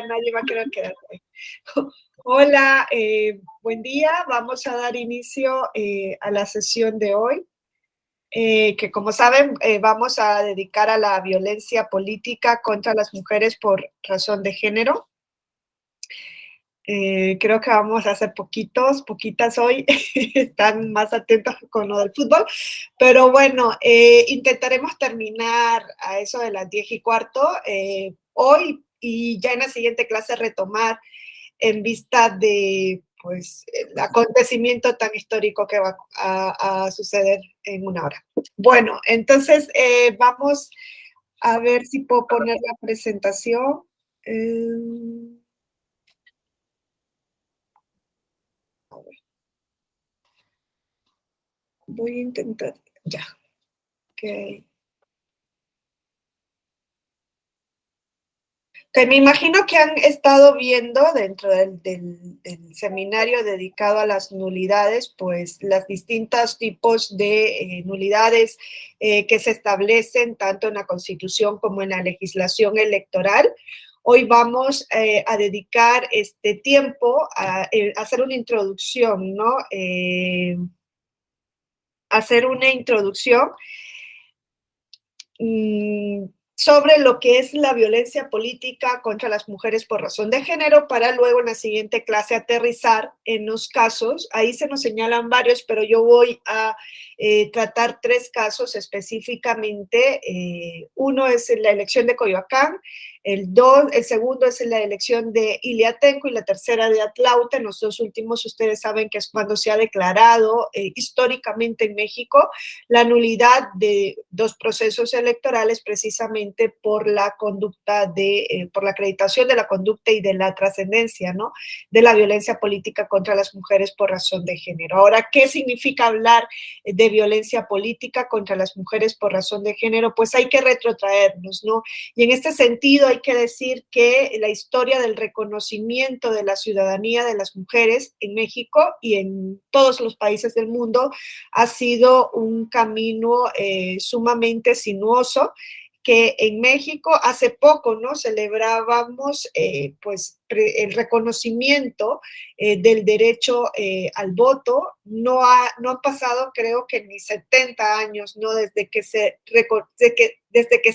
ya nadie va a querer quedarse. Hola, buen día. Vamos a dar inicio a la sesión de hoy, que como saben vamos a dedicar a la violencia política contra las mujeres por razón de género. Creo que vamos a hacer poquitas hoy, están más atentos con lo del fútbol, pero bueno, intentaremos terminar a eso de las 10:15 hoy y ya en la siguiente clase retomar en vista de pues el acontecimiento tan histórico que va a suceder en una hora. Bueno, entonces vamos a ver si puedo poner la presentación. Voy a intentar, ya, ok. Que me imagino que han estado viendo dentro del seminario dedicado a las nulidades, pues los distintos tipos de nulidades que se establecen tanto en la Constitución como en la legislación electoral. Hoy vamos a dedicar este tiempo a hacer una introducción, ¿no? Hacer una introducción sobre lo que es la violencia política contra las mujeres por razón de género, para luego en la siguiente clase aterrizar en los casos. Ahí se nos señalan varios, pero yo voy a tratar 3 casos específicamente. Uno es la elección de Coyoacán, el segundo es la elección de Iliatenco y la tercera de Atlaute. En los 2 últimos ustedes saben que es cuando se ha declarado históricamente en México la nulidad de 2 procesos electorales precisamente por la conducta por la acreditación de la conducta y de la trascendencia, ¿no? De la violencia política contra las mujeres por razón de género. Ahora, ¿qué significa hablar de violencia política contra las mujeres por razón de género? Pues hay que retrotraernos, ¿no? Y en este sentido hay que decir que la historia del reconocimiento de la ciudadanía de las mujeres en México y en todos los países del mundo ha sido un camino sumamente sinuoso, que en México hace poco, ¿no? Celebrábamos pues el reconocimiento del derecho al voto. No han pasado, creo que ni 70 años, ¿no? Desde que se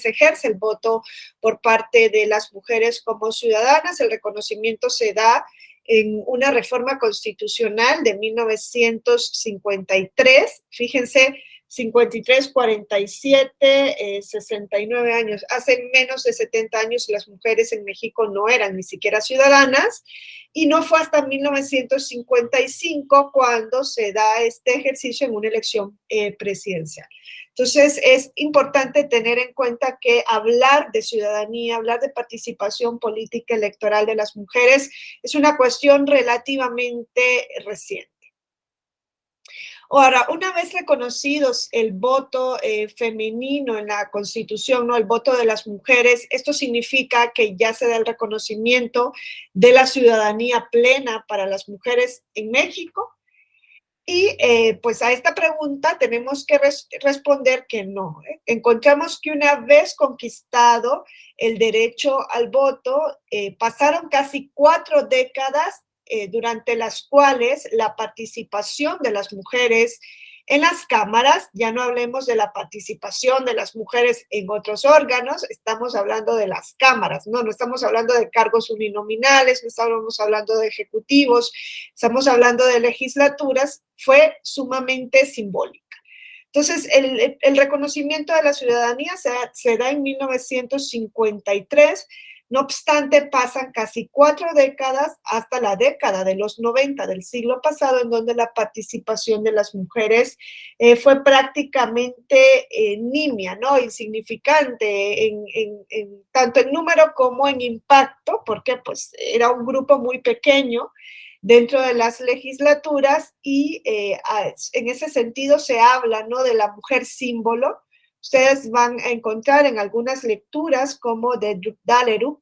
ejerce el voto por parte de las mujeres como ciudadanas. El reconocimiento se da en una reforma constitucional de 1953, fíjense, 53, 47, 69 años. Hace menos de 70 años las mujeres en México no eran ni siquiera ciudadanas, y no fue hasta 1955 cuando se da este ejercicio en una elección presidencial. Entonces, es importante tener en cuenta que hablar de ciudadanía, hablar de participación política electoral de las mujeres es una cuestión relativamente reciente. Ahora, una vez reconocidos el voto femenino en la Constitución, ¿no? El voto de las mujeres, esto significa que ya se da el reconocimiento de la ciudadanía plena para las mujeres en México. Y pues a esta pregunta tenemos que responder que no. Encontramos que una vez conquistado el derecho al voto, pasaron casi 4 décadas durante las cuales la participación de las mujeres en las cámaras, ya no hablemos de la participación de las mujeres en otros órganos, estamos hablando de las cámaras, no estamos hablando de cargos uninominales, no estamos hablando de ejecutivos, estamos hablando de legislaturas, fue sumamente simbólica. Entonces, el reconocimiento de la ciudadanía se da en 1953. No obstante, pasan casi 4 décadas hasta la década de los 90 del siglo pasado, en donde la participación de las mujeres fue prácticamente nimia, ¿no? Insignificante, tanto en número como en impacto, porque pues era un grupo muy pequeño dentro de las legislaturas, y en ese sentido se habla, ¿no? De la mujer símbolo. Ustedes van a encontrar en algunas lecturas como de Dalerup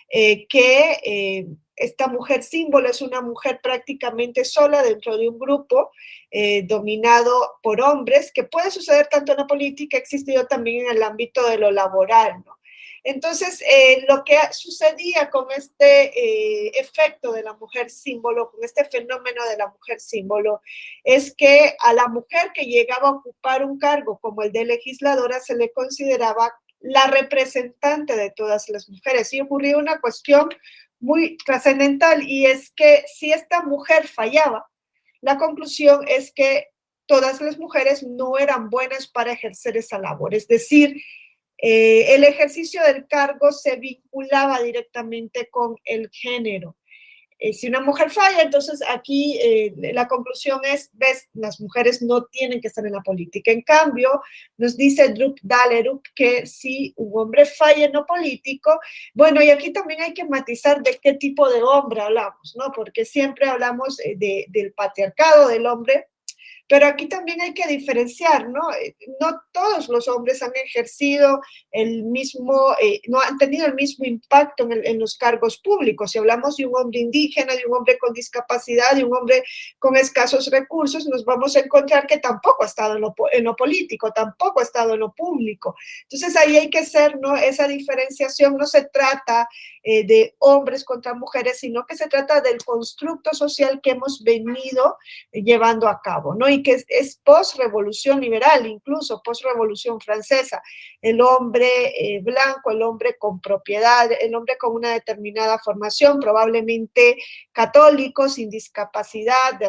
que esta mujer símbolo es una mujer prácticamente sola dentro de un grupo dominado por hombres, que puede suceder tanto en la política, ha existido también en el ámbito de lo laboral, ¿no? Entonces, lo que sucedía con este efecto de la mujer símbolo, con este fenómeno de la mujer símbolo, es que a la mujer que llegaba a ocupar un cargo como el de legisladora se le consideraba la representante de todas las mujeres. Y ocurrió una cuestión muy trascendental, y es que si esta mujer fallaba, la conclusión es que todas las mujeres no eran buenas para ejercer esa labor. Es decir, el ejercicio del cargo se vinculaba directamente con el género. Si una mujer falla, entonces aquí la conclusión es, ves, las mujeres no tienen que estar en la política. En cambio, nos dice Drup Dahlerup que si un hombre falla en lo político, bueno, y aquí también hay que matizar de qué tipo de hombre hablamos, ¿no? Porque siempre hablamos del patriarcado del hombre, pero aquí también hay que diferenciar, ¿no? No todos los hombres han ejercido el mismo, no han tenido el mismo impacto en los cargos públicos. Si hablamos de un hombre indígena, de un hombre con discapacidad, de un hombre con escasos recursos, nos vamos a encontrar que tampoco ha estado en lo político, tampoco ha estado en lo público. Entonces ahí hay que hacer, ¿no? Esa diferenciación. No se trata de hombres contra mujeres, sino que se trata del constructo social que hemos venido llevando a cabo, ¿no? Y que es post-revolución liberal, incluso post-revolución francesa. El hombre blanco, el hombre con propiedad, el hombre con una determinada formación, probablemente católico, sin discapacidad,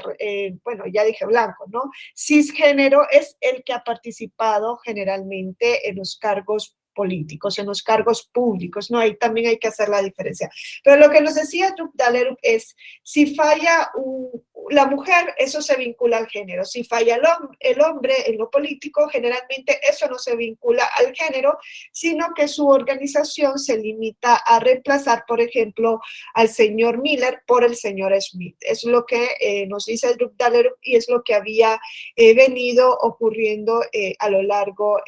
bueno, ya dije blanco, ¿no? Cisgénero es el que ha participado generalmente en los cargos políticos, en los cargos públicos, ¿no? Ahí también hay que hacer la diferencia. Pero lo que nos decía Drup Dahlerup es, si falla la mujer, eso se vincula al género. Si falla el hombre en lo político, generalmente eso no se vincula al género, sino que su organización se limita a reemplazar, por ejemplo, al señor Miller por el señor Smith. Es lo que nos dice Drup Dahlerup y es lo que había venido ocurriendo a lo largo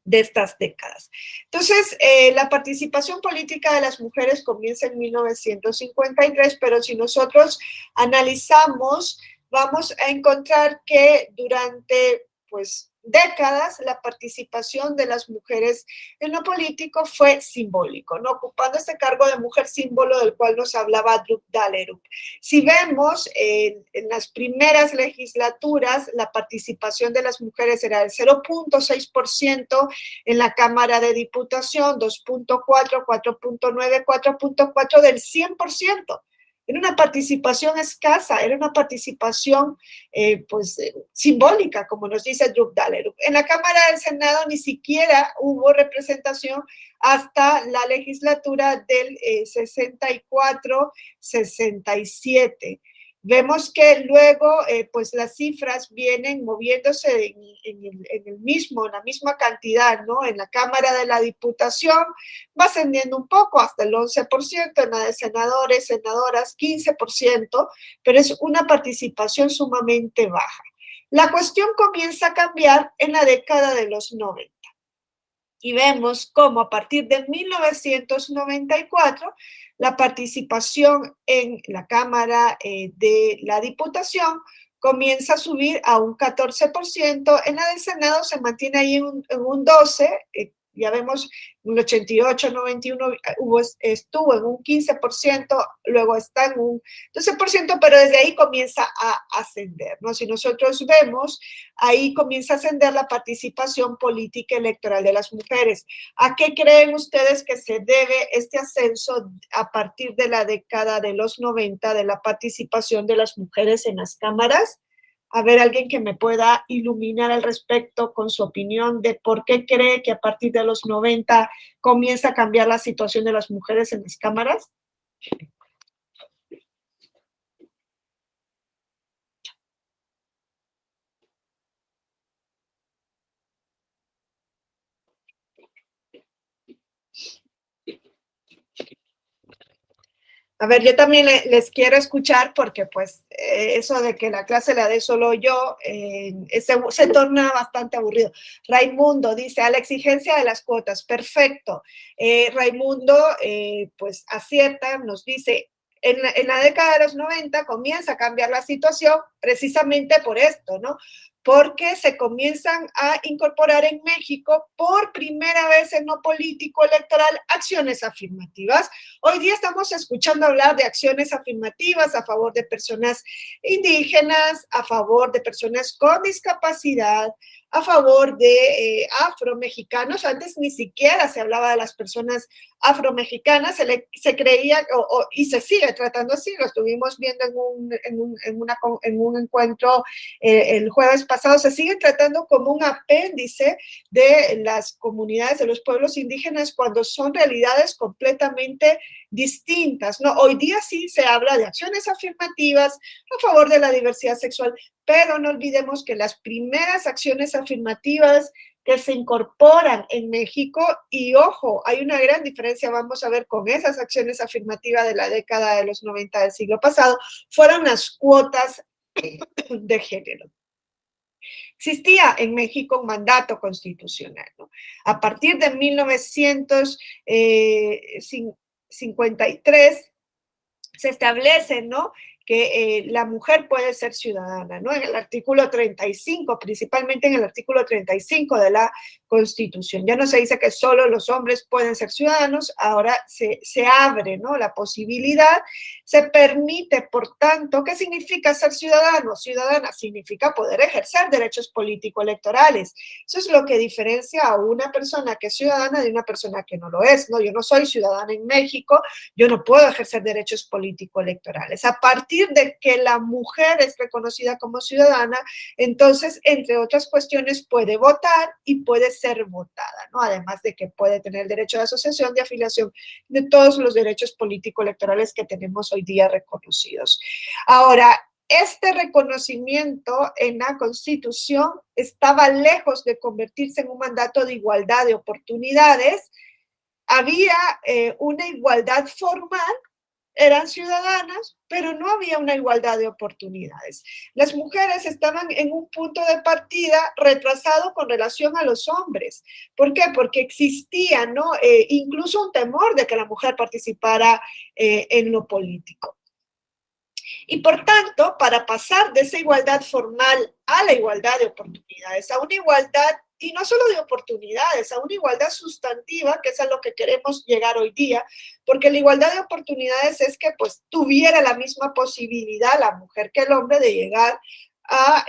de estas décadas. Entonces, la participación política de las mujeres comienza en 1953, pero si nosotros analizamos, vamos a encontrar que durante, pues, décadas la participación de las mujeres en lo político fue simbólico, ¿no? Ocupando este cargo de mujer símbolo del cual nos hablaba Drup Dahlerup. Si vemos en las primeras legislaturas, la participación de las mujeres era del 0.6%, en la Cámara de Diputación, 2.4, 4.9, 4.4 del 100%. Era una participación escasa, era una participación simbólica, como nos dice Drup Dahlerup. En la Cámara del Senado ni siquiera hubo representación hasta la legislatura del 64-67. Vemos que luego, pues las cifras vienen moviéndose en la misma cantidad, ¿no? En la Cámara de la Diputación va ascendiendo un poco hasta el 11%, en la de senadores, senadoras, 15%, pero es una participación sumamente baja. La cuestión comienza a cambiar en la década de los 90. Y vemos cómo a partir de 1994 la participación en la Cámara de la Diputación comienza a subir a un 14%, en la del Senado se mantiene ahí en un 12%, ya vemos en el 88, 91 estuvo en un 15%, luego está en un 12%, pero desde ahí comienza a ascender, ¿no? Si nosotros vemos, ahí comienza a ascender la participación política electoral de las mujeres. ¿A qué creen ustedes que se debe este ascenso a partir de la década de los 90 de la participación de las mujeres en las cámaras? A ver, alguien que me pueda iluminar al respecto con su opinión de por qué cree que a partir de los 90 comienza a cambiar la situación de las mujeres en las cámaras. A ver, yo también les quiero escuchar porque pues eso de que la clase la dé solo yo se torna bastante aburrido. Raimundo dice, a la exigencia de las cuotas, perfecto. Raimundo pues acierta, nos dice, en la década de los 90 comienza a cambiar la situación precisamente por esto, ¿no? porque se comienzan a incorporar en México por primera vez en lo político electoral acciones afirmativas. Hoy día estamos escuchando hablar de acciones afirmativas a favor de personas indígenas, a favor de personas con discapacidad, a favor de afromexicanos. Antes ni siquiera se hablaba de las personas afromexicanas, se creía y se sigue tratando así. Lo estuvimos viendo en un encuentro el jueves pasado. Se sigue tratando como un apéndice de las comunidades de los pueblos indígenas cuando son realidades completamente distintas, ¿no? Hoy día sí se habla de acciones afirmativas a favor de la diversidad sexual, pero no olvidemos que las primeras acciones afirmativas que se incorporan en México, y ojo, hay una gran diferencia, vamos a ver, con esas acciones afirmativas de la década de los 90 del siglo pasado, fueron las cuotas de género. Existía en México un mandato constitucional, ¿no? A partir de 1953 se establece, ¿no?, que la mujer puede ser ciudadana, ¿no? En el artículo 35, principalmente en el artículo 35 de la Constitución. Ya no se dice que solo los hombres pueden ser ciudadanos, ahora se abre, ¿no?, la posibilidad, se permite, por tanto, ¿qué significa ser ciudadano? Ciudadana significa poder ejercer derechos político-electorales. Eso es lo que diferencia a una persona que es ciudadana de una persona que no lo es, ¿no? Yo no soy ciudadana en México, yo no puedo ejercer derechos político-electorales. A partir de que la mujer es reconocida como ciudadana, entonces, entre otras cuestiones, puede votar y puede ser votada, ¿no? Además de que puede tener el derecho de asociación, de afiliación, de todos los derechos político-electorales que tenemos hoy día reconocidos. Ahora, este reconocimiento en la Constitución estaba lejos de convertirse en un mandato de igualdad de oportunidades. Había una igualdad formal, eran ciudadanas, pero no había una igualdad de oportunidades. Las mujeres estaban en un punto de partida retrasado con relación a los hombres. ¿Por qué? Porque existía, ¿no?, incluso un temor de que la mujer participara en lo político. Y por tanto, para pasar de esa igualdad formal a la igualdad de oportunidades, a una igualdad, y no solo de oportunidades, a una igualdad sustantiva, que es a lo que queremos llegar hoy día, porque la igualdad de oportunidades es que pues tuviera la misma posibilidad la mujer que el hombre de llegar a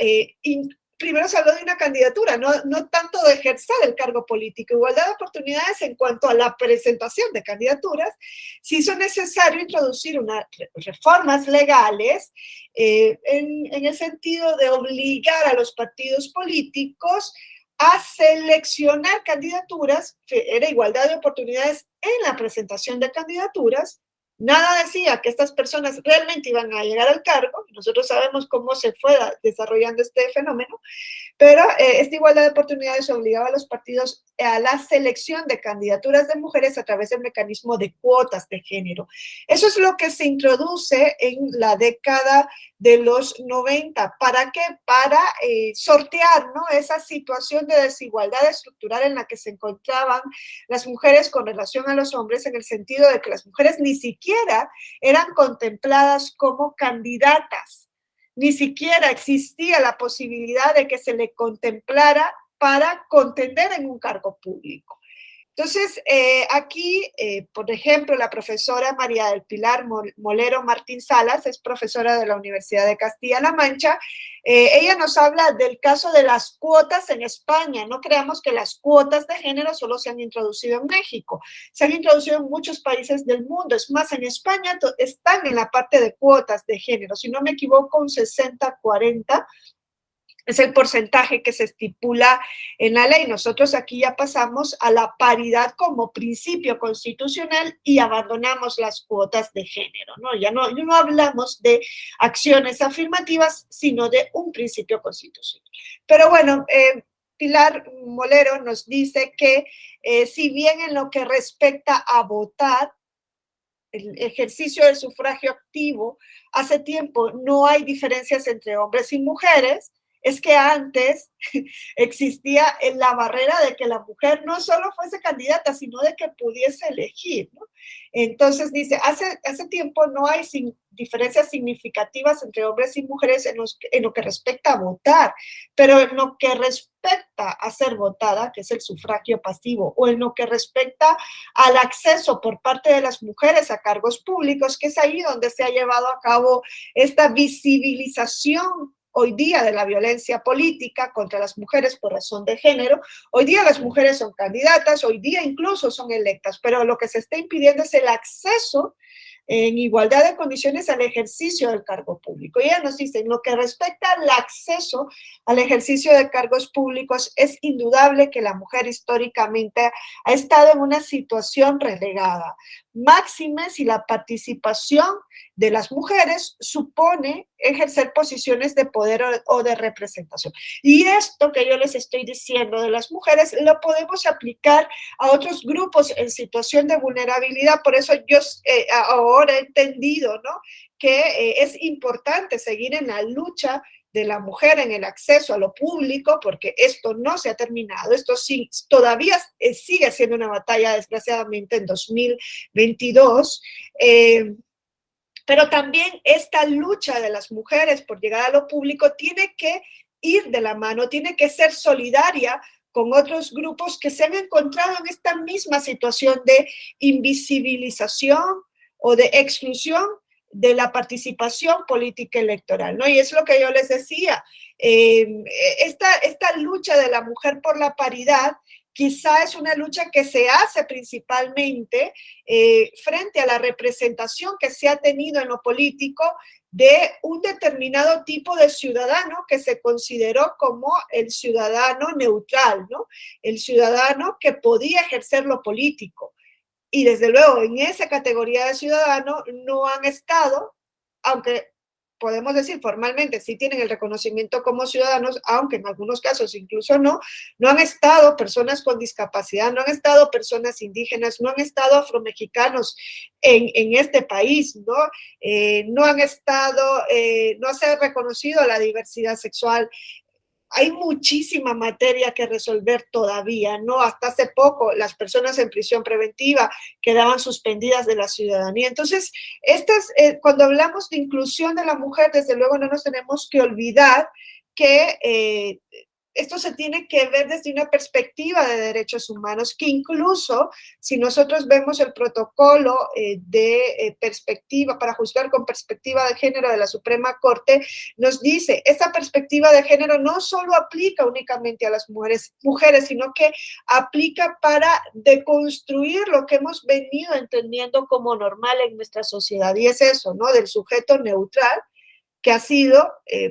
primero se habló de una candidatura, no tanto de ejercer el cargo político. Igualdad de oportunidades en cuanto a la presentación de candidaturas. Se hizo necesario introducir unas reformas legales en el sentido de obligar a los partidos políticos a seleccionar candidaturas, era igualdad de oportunidades en la presentación de candidaturas. Nada decía que estas personas realmente iban a llegar al cargo. Nosotros sabemos cómo se fue desarrollando este fenómeno, pero esta igualdad de oportunidades obligaba a los partidos a la selección de candidaturas de mujeres a través del mecanismo de cuotas de género. Eso es lo que se introduce en la década de los 90. ¿Para qué? Para sortear, ¿no?, esa situación de desigualdad estructural en la que se encontraban las mujeres con relación a los hombres, en el sentido de que las mujeres ni siquiera eran contempladas como candidatas. Ni siquiera existía la posibilidad de que se le contemplara para contender en un cargo público. Entonces, aquí, por ejemplo, la profesora María del Pilar Molero Martín Salas, es profesora de la Universidad de Castilla-La Mancha. Ella nos habla del caso de las cuotas en España. No creamos que las cuotas de género solo se han introducido en México, se han introducido en muchos países del mundo. Es más, en España están en la parte de cuotas de género, si no me equivoco, un 60-40 es el porcentaje que se estipula en la ley. Nosotros aquí ya pasamos a la paridad como principio constitucional y abandonamos las cuotas de género, ¿no? Ya no hablamos de acciones afirmativas, sino de un principio constitucional. Pero bueno, Pilar Molero nos dice que si bien en lo que respecta a votar, el ejercicio del sufragio activo, hace tiempo no hay diferencias entre hombres y mujeres, es que antes existía la barrera de que la mujer no solo fuese candidata, sino de que pudiese elegir, ¿no? Entonces dice, hace tiempo no hay diferencias significativas entre hombres y mujeres en lo que respecta a votar, pero en lo que respecta a ser votada, que es el sufragio pasivo, o en lo que respecta al acceso por parte de las mujeres a cargos públicos, que es ahí donde se ha llevado a cabo esta visibilización hoy día de la violencia política contra las mujeres por razón de género. Hoy día las mujeres son candidatas, hoy día incluso son electas, pero lo que se está impidiendo es el acceso en igualdad de condiciones al ejercicio del cargo público. Y ella nos dice, en lo que respecta al acceso al ejercicio de cargos públicos, es indudable que la mujer históricamente ha estado en una situación relegada, máxime si la participación de las mujeres supone ejercer posiciones de poder o de representación. Y esto que yo les estoy diciendo de las mujeres lo podemos aplicar a otros grupos en situación de vulnerabilidad. Por eso yo ahora he entendido, ¿no?, que es importante seguir en la lucha de la mujer en el acceso a lo público, porque esto no se ha terminado, esto sí, todavía sigue siendo una batalla, desgraciadamente, en 2022, pero también esta lucha de las mujeres por llegar a lo público tiene que ir de la mano, tiene que ser solidaria con otros grupos que se han encontrado en esta misma situación de invisibilización o de exclusión de la participación política electoral, ¿no? Y es lo que yo les decía, esta lucha de la mujer por la paridad quizá es una lucha que se hace principalmente frente a la representación que se ha tenido en lo político de un determinado tipo de ciudadano que se consideró como el ciudadano neutral, ¿no? El ciudadano que podía ejercer lo político. Y desde luego en esa categoría de ciudadano no han estado, aunque podemos decir formalmente sí tienen el reconocimiento como ciudadanos, aunque en algunos casos incluso no han estado personas con discapacidad, no han estado personas indígenas, no han estado afromexicanos en este país, ¿no? No han estado, no se ha reconocido la diversidad sexual. Hay muchísima materia que resolver todavía, ¿no? Hasta hace poco las personas en prisión preventiva quedaban suspendidas de la ciudadanía. Entonces, cuando hablamos de inclusión de la mujer, desde luego no nos tenemos que olvidar que esto se tiene que ver desde una perspectiva de derechos humanos, que incluso si nosotros vemos el protocolo de perspectiva, para juzgar con perspectiva de género de la Suprema Corte, nos dice, esta perspectiva de género no solo aplica únicamente a las mujeres, sino que aplica para deconstruir lo que hemos venido entendiendo como normal en nuestra sociedad. Y es eso, ¿no? Del sujeto neutral, que ha sido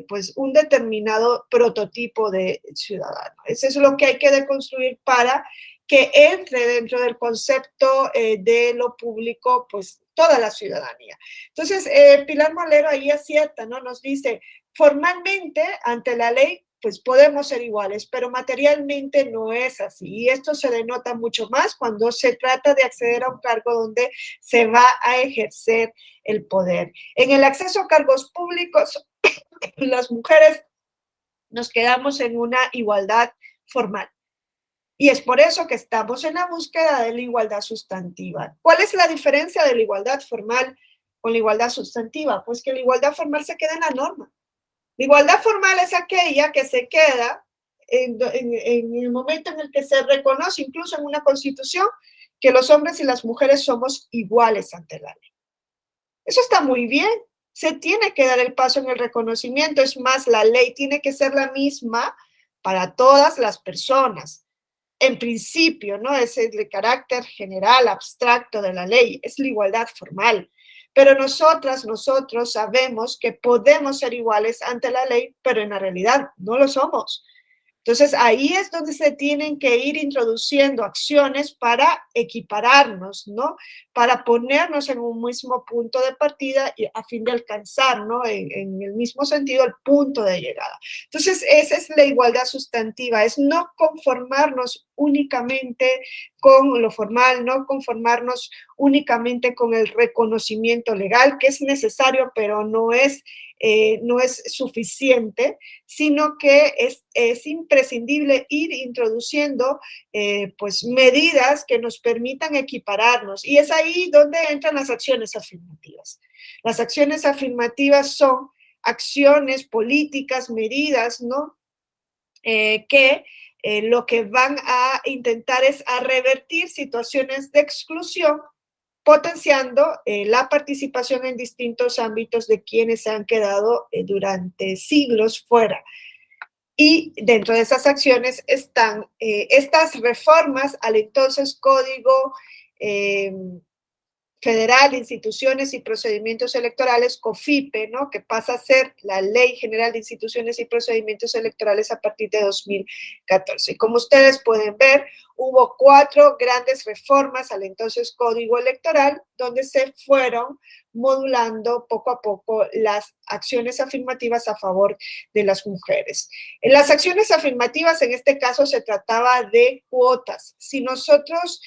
pues un determinado prototipo de ciudadano. Eso es lo que hay que deconstruir para que entre dentro del concepto de lo público, pues toda la ciudadanía. Entonces, Pilar Molero ahí acierta, ¿no? Nos dice, formalmente, ante la ley, pues podemos ser iguales, pero materialmente no es así. Y esto se denota mucho más cuando se trata de acceder a un cargo donde se va a ejercer el poder. En el acceso a cargos públicos, las mujeres nos quedamos en una igualdad formal. Y es por eso que estamos en la búsqueda de la igualdad sustantiva. ¿Cuál es la diferencia de la igualdad formal con la igualdad sustantiva? Pues que la igualdad formal se queda en la norma. La igualdad formal es aquella que se queda en el momento en el que se reconoce, incluso en una constitución, que los hombres y las mujeres somos iguales ante la ley. Eso está muy bien. Se tiene que dar el paso en el reconocimiento. Es más, la ley tiene que ser la misma para todas las personas. En principio, ¿no? Es el carácter general, abstracto de la ley, es la igualdad formal. Pero nosotros sabemos que podemos ser iguales ante la ley, pero en la realidad no lo somos. Entonces, ahí es donde se tienen que ir introduciendo acciones para equipararnos, ¿no? Para ponernos en un mismo punto de partida y a fin de alcanzar, ¿no? En el mismo sentido, el punto de llegada. Entonces, esa es la igualdad sustantiva, es no conformarnos únicamente con lo formal, no conformarnos únicamente con el reconocimiento legal, que es necesario, pero no es suficiente, sino que es imprescindible ir introduciendo pues medidas que nos permitan equipararnos. Y es ahí donde entran las acciones afirmativas. Las acciones afirmativas son acciones políticas, medidas, ¿no? Que lo que van a intentar es a revertir situaciones de exclusión, potenciando la participación en distintos ámbitos de quienes se han quedado durante siglos fuera. Y dentro de esas acciones están estas reformas al entonces Código Federal de Instituciones y Procedimientos Electorales, COFIPE, ¿no? Que pasa a ser la Ley General de Instituciones y Procedimientos Electorales a partir de 2014. Y como ustedes pueden ver, hubo 4 grandes reformas al entonces Código Electoral, donde se fueron modulando poco a poco las acciones afirmativas a favor de las mujeres. En las acciones afirmativas, en este caso, se trataba de cuotas. Si nosotros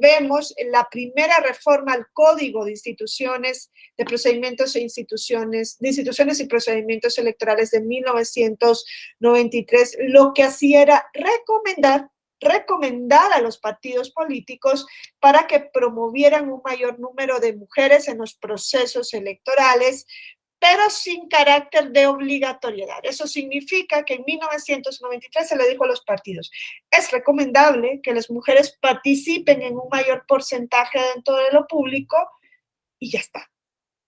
vemos la primera reforma al Código de Instituciones, de Procedimientos e Instituciones, de Instituciones y Procedimientos Electorales de 1993, lo que hacía era recomendar a los partidos políticos para que promovieran un mayor número de mujeres en los procesos electorales, pero sin carácter de obligatoriedad. Eso significa que en 1993 se le dijo a los partidos, es recomendable que las mujeres participen en un mayor porcentaje dentro de lo público y ya está.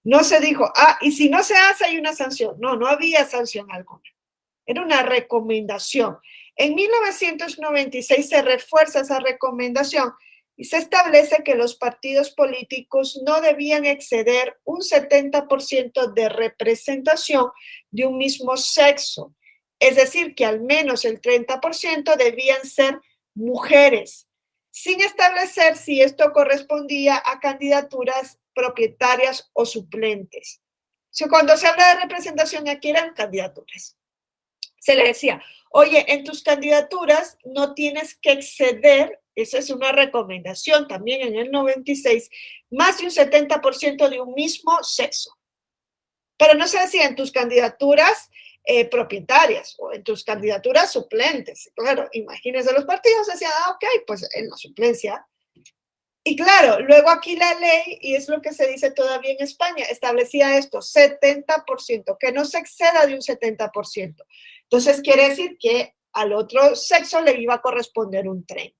No se dijo, y si no se hace hay una sanción. No, no había sanción alguna. Era una recomendación. En 1996 se refuerza esa recomendación y se establece que los partidos políticos no debían exceder un 70% de representación de un mismo sexo. Es decir, que al menos el 30% debían ser mujeres, sin establecer si esto correspondía a candidaturas propietarias o suplentes. Cuando se habla de representación, aquí eran candidaturas. Se le decía, oye, en tus candidaturas no tienes que exceder, esa es una recomendación también en el 96, más de un 70% de un mismo sexo. Pero no se decía en tus candidaturas propietarias o en tus candidaturas suplentes. Claro, imagínense los partidos, decían, ok, pues en la suplencia. Y claro, luego aquí la ley, y es lo que se dice todavía en España, establecía esto, 70%, que no se exceda de un 70%. Entonces quiere decir que al otro sexo le iba a corresponder un 30%.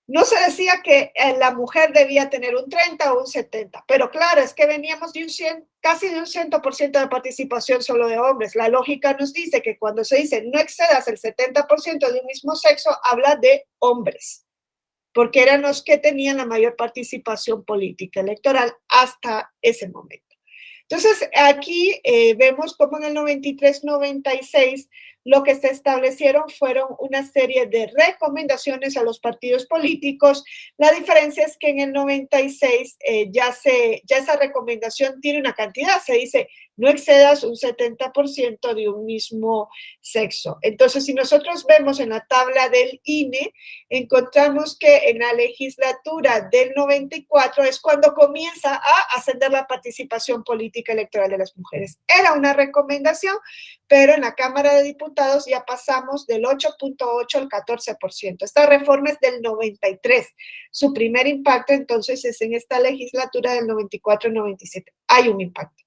No se decía que la mujer debía tener un 30 o un 70, pero claro, es que veníamos de un 100, casi de un 100% de participación solo de hombres. La lógica nos dice que cuando se dice no excedas el 70% de un mismo sexo, habla de hombres, porque eran los que tenían la mayor participación política electoral hasta ese momento. Entonces, aquí vemos cómo en el 93-96 lo que se establecieron fueron una serie de recomendaciones a los partidos políticos. La diferencia es que en el 96 ya esa recomendación tiene una cantidad, se dice no excedas un 70% de un mismo sexo. Entonces, si nosotros vemos en la tabla del INE, encontramos que en la legislatura del 94 es cuando comienza a ascender la participación política electoral de las mujeres. Era una recomendación, pero en la Cámara de Diputados ya pasamos del 8.8 al 14%. Esta reforma es del 93. Su primer impacto, entonces, es en esta legislatura del 94-97. Hay un impacto,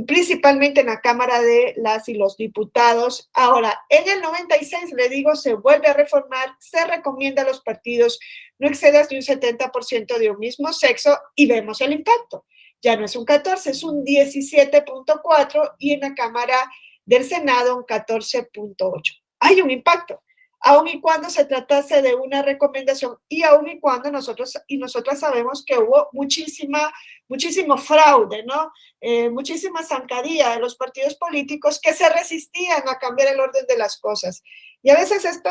principalmente en la Cámara de las y los Diputados. Ahora, en el 96, le digo, se vuelve a reformar, se recomienda a los partidos no excedas de un 70% de un mismo sexo y vemos el impacto. Ya no es un 14, es un 17.4 y en la Cámara del Senado un 14.8. Hay un impacto, aun y cuando se tratase de una recomendación y aun y cuando nosotros y nosotras sabemos que hubo muchísimo fraude, ¿no? Muchísima zancadilla de los partidos políticos que se resistían a cambiar el orden de las cosas. Y a veces esto,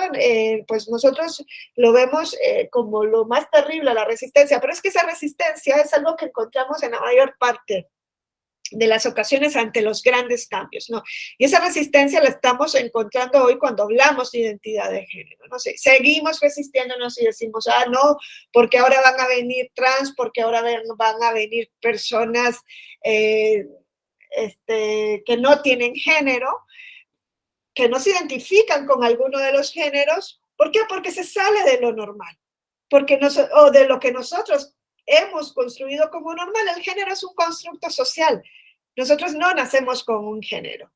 pues nosotros lo vemos como lo más terrible, la resistencia, pero es que esa resistencia es algo que encontramos en la mayor parte de las ocasiones ante los grandes cambios, ¿no? Y esa resistencia la estamos encontrando hoy cuando hablamos de identidad de género, ¿no? Sí, seguimos resistiéndonos y decimos, no, porque ahora van a venir trans, porque ahora van a venir personas que no tienen género, que no se identifican con alguno de los géneros. ¿Por qué? Porque se sale de lo normal, o de lo que nosotros hemos construido como normal. El género es un constructo social. Nosotros no nacemos con un género.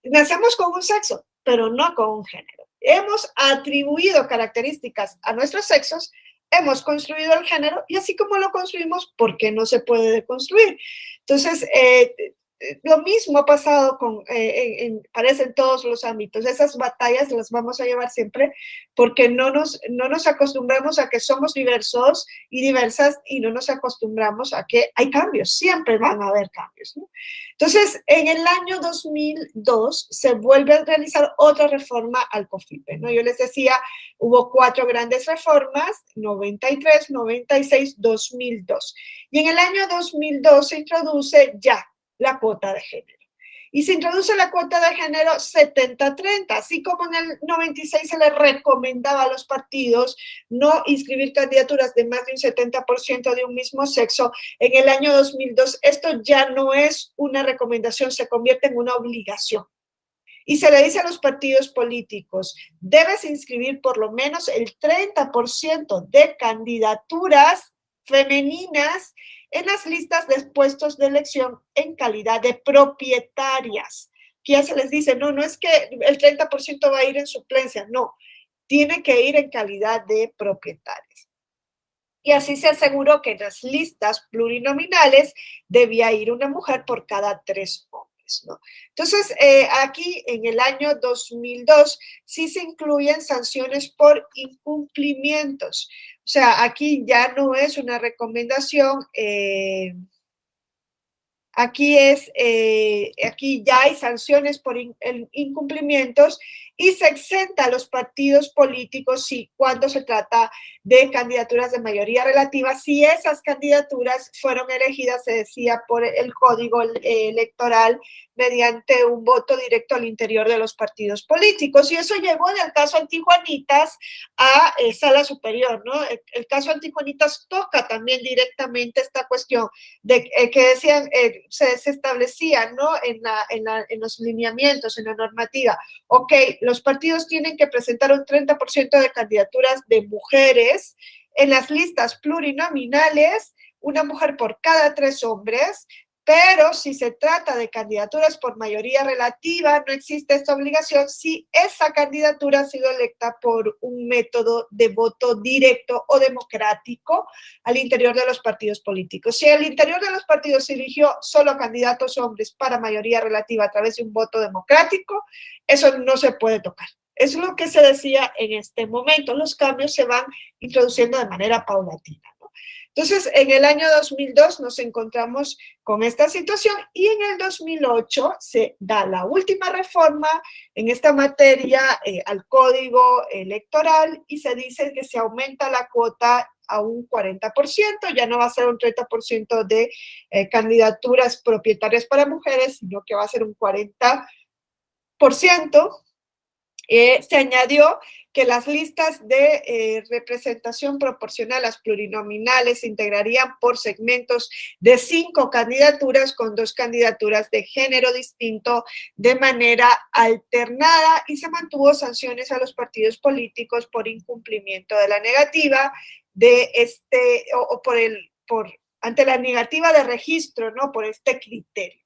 Nacemos con un sexo, pero no con un género. Hemos atribuido características a nuestros sexos, hemos construido el género, y así como lo construimos, ¿por qué no se puede deconstruir? Entonces, lo mismo ha pasado parece en todos los ámbitos. Esas batallas las vamos a llevar siempre porque no nos acostumbramos a que somos diversos y diversas, y no nos acostumbramos a que hay cambios, siempre van a haber cambios, ¿no? Entonces, en el año 2002 se vuelve a realizar otra reforma al COFIPE, ¿no? Yo les decía, hubo 4 grandes reformas, 93, 96, 2002. Y en el año 2002 se introduce ya la cuota de género. Y se introduce la cuota de género 70-30, así como en el 96 se le recomendaba a los partidos no inscribir candidaturas de más de un 70% de un mismo sexo. En el año 2002 esto ya no es una recomendación, se convierte en una obligación. Y se le dice a los partidos políticos, debes inscribir por lo menos el 30% de candidaturas femeninas en las listas de puestos de elección en calidad de propietarias. Que ya se les dice, no es que el 30% va a ir en suplencia, no, tiene que ir en calidad de propietarias. Y así se aseguró que en las listas plurinominales debía ir una mujer por cada 3 hombres, ¿no? Entonces, aquí en el año 2002 sí se incluyen sanciones por incumplimientos. O sea, aquí ya no es una recomendación, aquí ya hay sanciones por incumplimientos, y se exenta a los partidos políticos cuando se trata de candidaturas de mayoría relativa, si esas candidaturas fueron elegidas, se decía, por el código electoral mediante un voto directo al interior de los partidos políticos. Y eso llevó en el caso Antijuanitas a sala superior, ¿no? El caso Antijuanitas toca también directamente esta cuestión de que decían, se establecía, ¿no? En los lineamientos, en la normativa, ok, los partidos tienen que presentar un 30% de candidaturas de mujeres en las listas plurinominales, una mujer por cada 3 hombres, pero si se trata de candidaturas por mayoría relativa, no existe esta obligación si esa candidatura ha sido electa por un método de voto directo o democrático al interior de los partidos políticos. Si al interior de los partidos se eligió solo candidatos hombres para mayoría relativa a través de un voto democrático, eso no se puede tocar. Es lo que se decía en este momento. Los cambios se van introduciendo de manera paulatina, ¿no? Entonces, en el año 2002 nos encontramos con esta situación, y en el 2008 se da la última reforma en esta materia al Código Electoral, y se dice que se aumenta la cuota a un 40%, ya no va a ser un 30% de candidaturas propietarias para mujeres, sino que va a ser un 40%. Se añadió que las listas de representación proporcional, las plurinominales, se integrarían por segmentos de 5 candidaturas con 2 candidaturas de género distinto de manera alternada, y se mantuvo sanciones a los partidos políticos por incumplimiento de la negativa de ante la negativa de registro, ¿no? Por este criterio.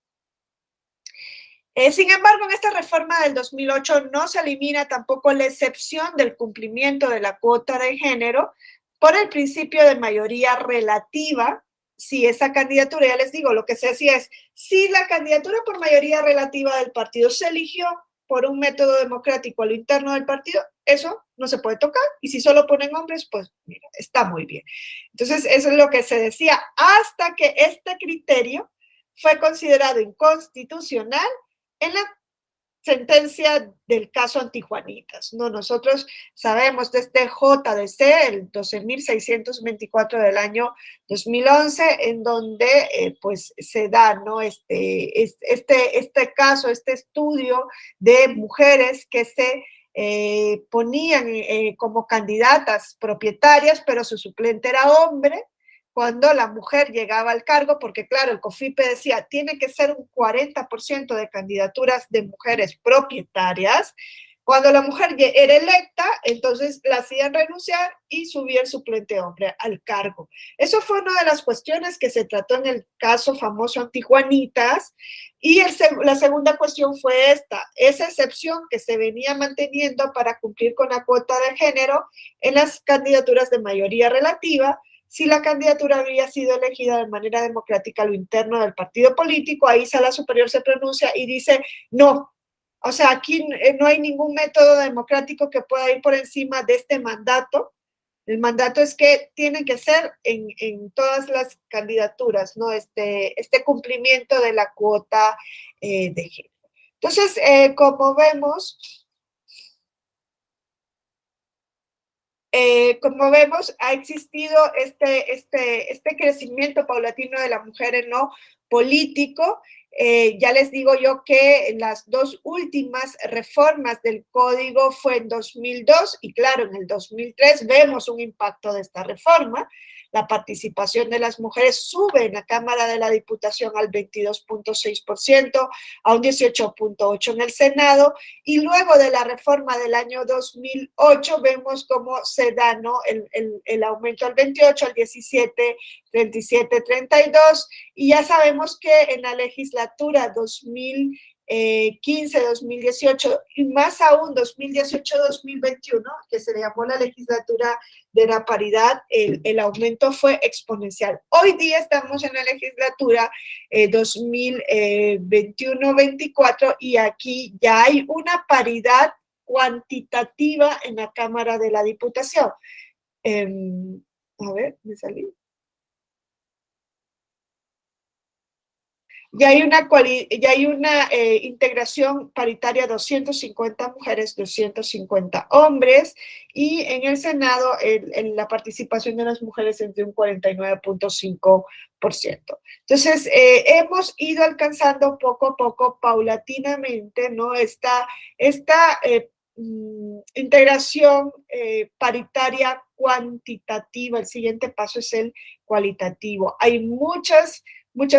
Sin embargo, en esta reforma del 2008 no se elimina tampoco la excepción del cumplimiento de la cuota de género por el principio de mayoría relativa. Si esa candidatura, ya les digo, lo que se decía es, si la candidatura por mayoría relativa del partido se eligió por un método democrático a lo interno del partido, eso no se puede tocar, y si solo ponen hombres, pues mira, está muy bien. Entonces, eso es lo que se decía, hasta que este criterio fue considerado inconstitucional en la sentencia del caso Antijuanitas, ¿no? Nosotros sabemos de este JDC, el 12.624 del año 2011, en donde pues se da, ¿no? Este caso, este estudio de mujeres que se ponían como candidatas propietarias, pero su suplente era hombre, cuando la mujer llegaba al cargo, porque claro, el COFIPE decía, tiene que ser un 40% de candidaturas de mujeres propietarias. Cuando la mujer era electa, entonces la hacían renunciar y subía el suplente hombre al cargo. Eso fue una de las cuestiones que se trató en el caso famoso Antijuanitas. Y la segunda cuestión fue esa excepción que se venía manteniendo para cumplir con la cuota de género en las candidaturas de mayoría relativa. Si la candidatura había sido elegida de manera democrática a lo interno del partido político, ahí Sala Superior se pronuncia y dice no. O sea, aquí no hay ningún método democrático que pueda ir por encima de este mandato. El mandato es que tienen que ser en todas las candidaturas, ¿no? Este cumplimiento de la cuota de género. Entonces, como vemos, ha existido este crecimiento paulatino de la mujer en lo político. Ya les digo yo que las dos últimas reformas del código fue en 2002 y claro, en el 2003 vemos un impacto de esta reforma. La participación de las mujeres sube en la Cámara de la Diputación al 22.6%, a un 18.8% en el Senado, y luego de la reforma del año 2008 vemos cómo se da, ¿no? el aumento al 28, al 17, 37, 32, y ya sabemos que en la legislatura 2015, 2018 y más aún 2018-2021, que se le llamó la legislatura de la paridad, el aumento fue exponencial. Hoy día estamos en la legislatura 2021-24 y aquí ya hay una paridad cuantitativa en la Cámara de la Diputación. A ver, me salí. Ya hay una integración paritaria, 250 mujeres, 250 hombres, y en el Senado la participación de las mujeres es de un 49.5%. Entonces, hemos ido alcanzando poco a poco, paulatinamente, ¿no? Esta integración paritaria cuantitativa. El siguiente paso es el cualitativo. Hay muchas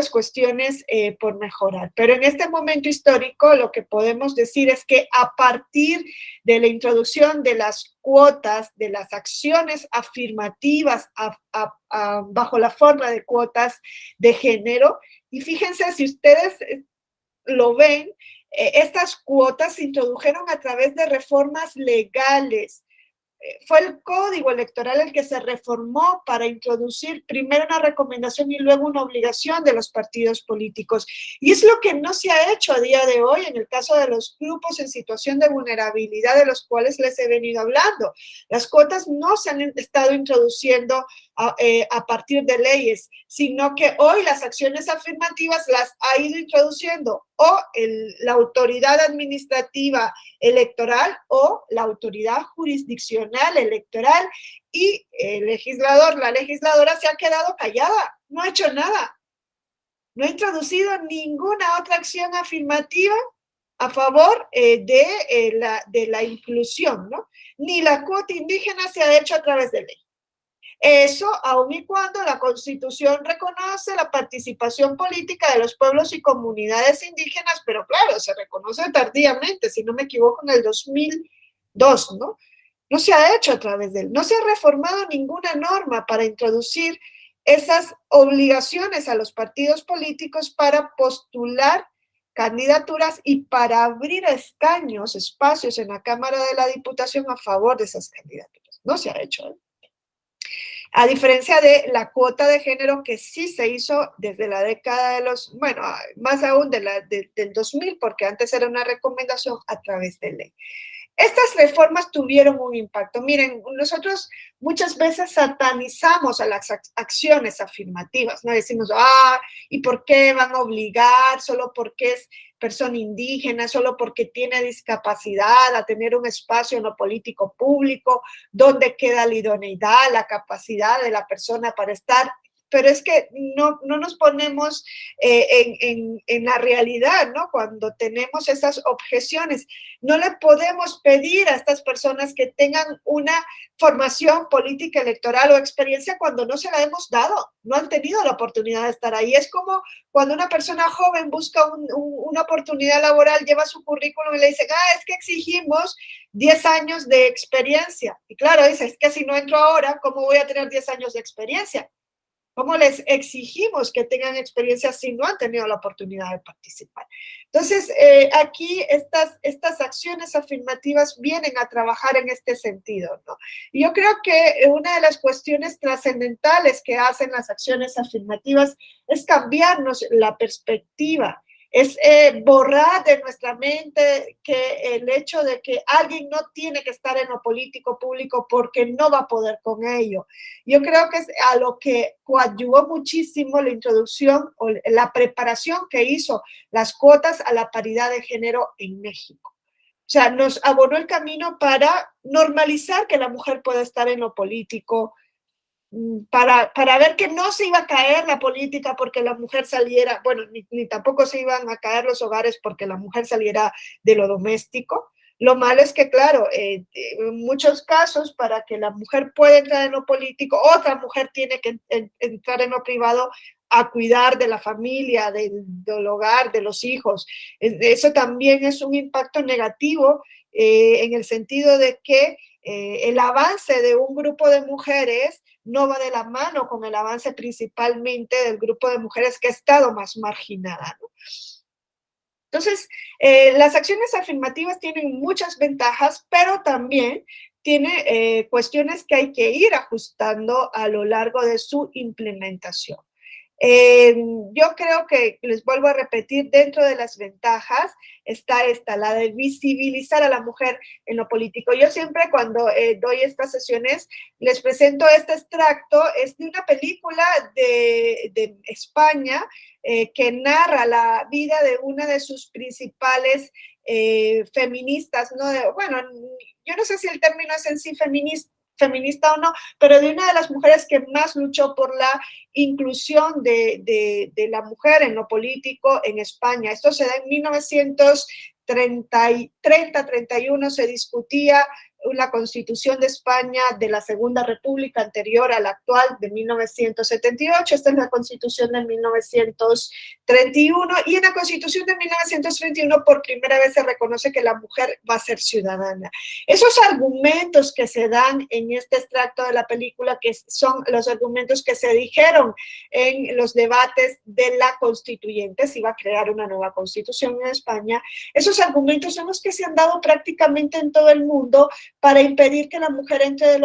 cuestiones por mejorar. Pero en este momento histórico lo que podemos decir es que a partir de la introducción de las cuotas, de las acciones afirmativas bajo la forma de cuotas de género, y fíjense, si ustedes lo ven, estas cuotas se introdujeron a través de reformas legales. Fue el código electoral el que se reformó para introducir primero una recomendación y luego una obligación de los partidos políticos. Y es lo que no se ha hecho a día de hoy en el caso de los grupos en situación de vulnerabilidad de los cuales les he venido hablando. Las cuotas no se han estado introduciendo a partir de leyes, sino que hoy las acciones afirmativas las ha ido introduciendo o la autoridad administrativa electoral o la autoridad jurisdiccional electoral, y el legislador, la legisladora se ha quedado callada, no ha hecho nada, no ha introducido ninguna otra acción afirmativa a favor de la inclusión, ¿no? Ni la cuota indígena se ha hecho a través de ley. Eso, aun y cuando la Constitución reconoce la participación política de los pueblos y comunidades indígenas, pero claro, se reconoce tardíamente, si no me equivoco, en el 2002, ¿no? No se ha hecho a través de él, no se ha reformado ninguna norma para introducir esas obligaciones a los partidos políticos para postular candidaturas y para abrir escaños, espacios en la Cámara de la Diputación a favor de esas candidaturas. No se ha hecho, ¿eh? A diferencia de la cuota de género que sí se hizo desde la década de bueno, más aún del 2000, porque antes era una recomendación a través de ley. Estas reformas tuvieron un impacto. Miren, nosotros muchas veces satanizamos a las acciones afirmativas, ¿no? Decimos, ¿y por qué van a obligar? Solo porque es persona indígena, solo porque tiene discapacidad, a tener un espacio en lo político público, donde queda la idoneidad, la capacidad de la persona para estar. Pero es que no nos ponemos en la realidad, ¿no? Cuando tenemos esas objeciones, no le podemos pedir a estas personas que tengan una formación política electoral o experiencia cuando no se la hemos dado, no han tenido la oportunidad de estar ahí. Es como cuando una persona joven busca una oportunidad laboral, lleva su currículum y le dicen, es que exigimos 10 años de experiencia. Y claro, dice, es que si no entro ahora, ¿cómo voy a tener 10 años de experiencia? ¿Cómo les exigimos que tengan experiencia si no han tenido la oportunidad de participar? Entonces, aquí estas acciones afirmativas vienen a trabajar en este sentido, ¿no? Y yo creo que una de las cuestiones trascendentales que hacen las acciones afirmativas es cambiarnos la perspectiva, es borrar de nuestra mente que el hecho de que alguien no tiene que estar en lo político público porque no va a poder con ello. Yo creo que es a lo que coadyuvó muchísimo la introducción o la preparación que hizo las cuotas a la paridad de género en México. O sea, nos abonó el camino para normalizar que la mujer pueda estar en lo político, para ver que no se iba a caer la política porque la mujer saliera, bueno, ni tampoco se iban a caer los hogares porque la mujer saliera de lo doméstico. Lo malo es que, claro, en muchos casos, para que la mujer pueda entrar en lo político, otra mujer tiene que entrar en lo privado a cuidar de la familia, del hogar, de los hijos. Eso también es un impacto negativo en el sentido de que el avance de un grupo de mujeres no va de la mano con el avance principalmente del grupo de mujeres que ha estado más marginada, ¿no? Entonces, las acciones afirmativas tienen muchas ventajas, pero también tiene cuestiones que hay que ir ajustando a lo largo de su implementación. Yo creo que, les vuelvo a repetir, dentro de las ventajas está esta, la de visibilizar a la mujer en lo político. Yo siempre cuando doy estas sesiones les presento este extracto, es de una película de España que narra la vida de una de sus principales feministas, ¿no? Bueno, yo no sé si el término es en sí feminista o no, pero de una de las mujeres que más luchó por la inclusión de la mujer en lo político en España. Esto se da en 1930-31, se discutía la Constitución de España de la Segunda República anterior a la actual de 1978. Esta es la Constitución de 1931 y en la Constitución de 1931 por primera vez se reconoce que la mujer va a ser ciudadana. Esos argumentos que se dan en este extracto de la película, que son los argumentos que se dijeron en los debates de la constituyente, si iba a crear una nueva constitución en España, esos argumentos son los que se han dado prácticamente en todo el mundo para impedir que la mujer entre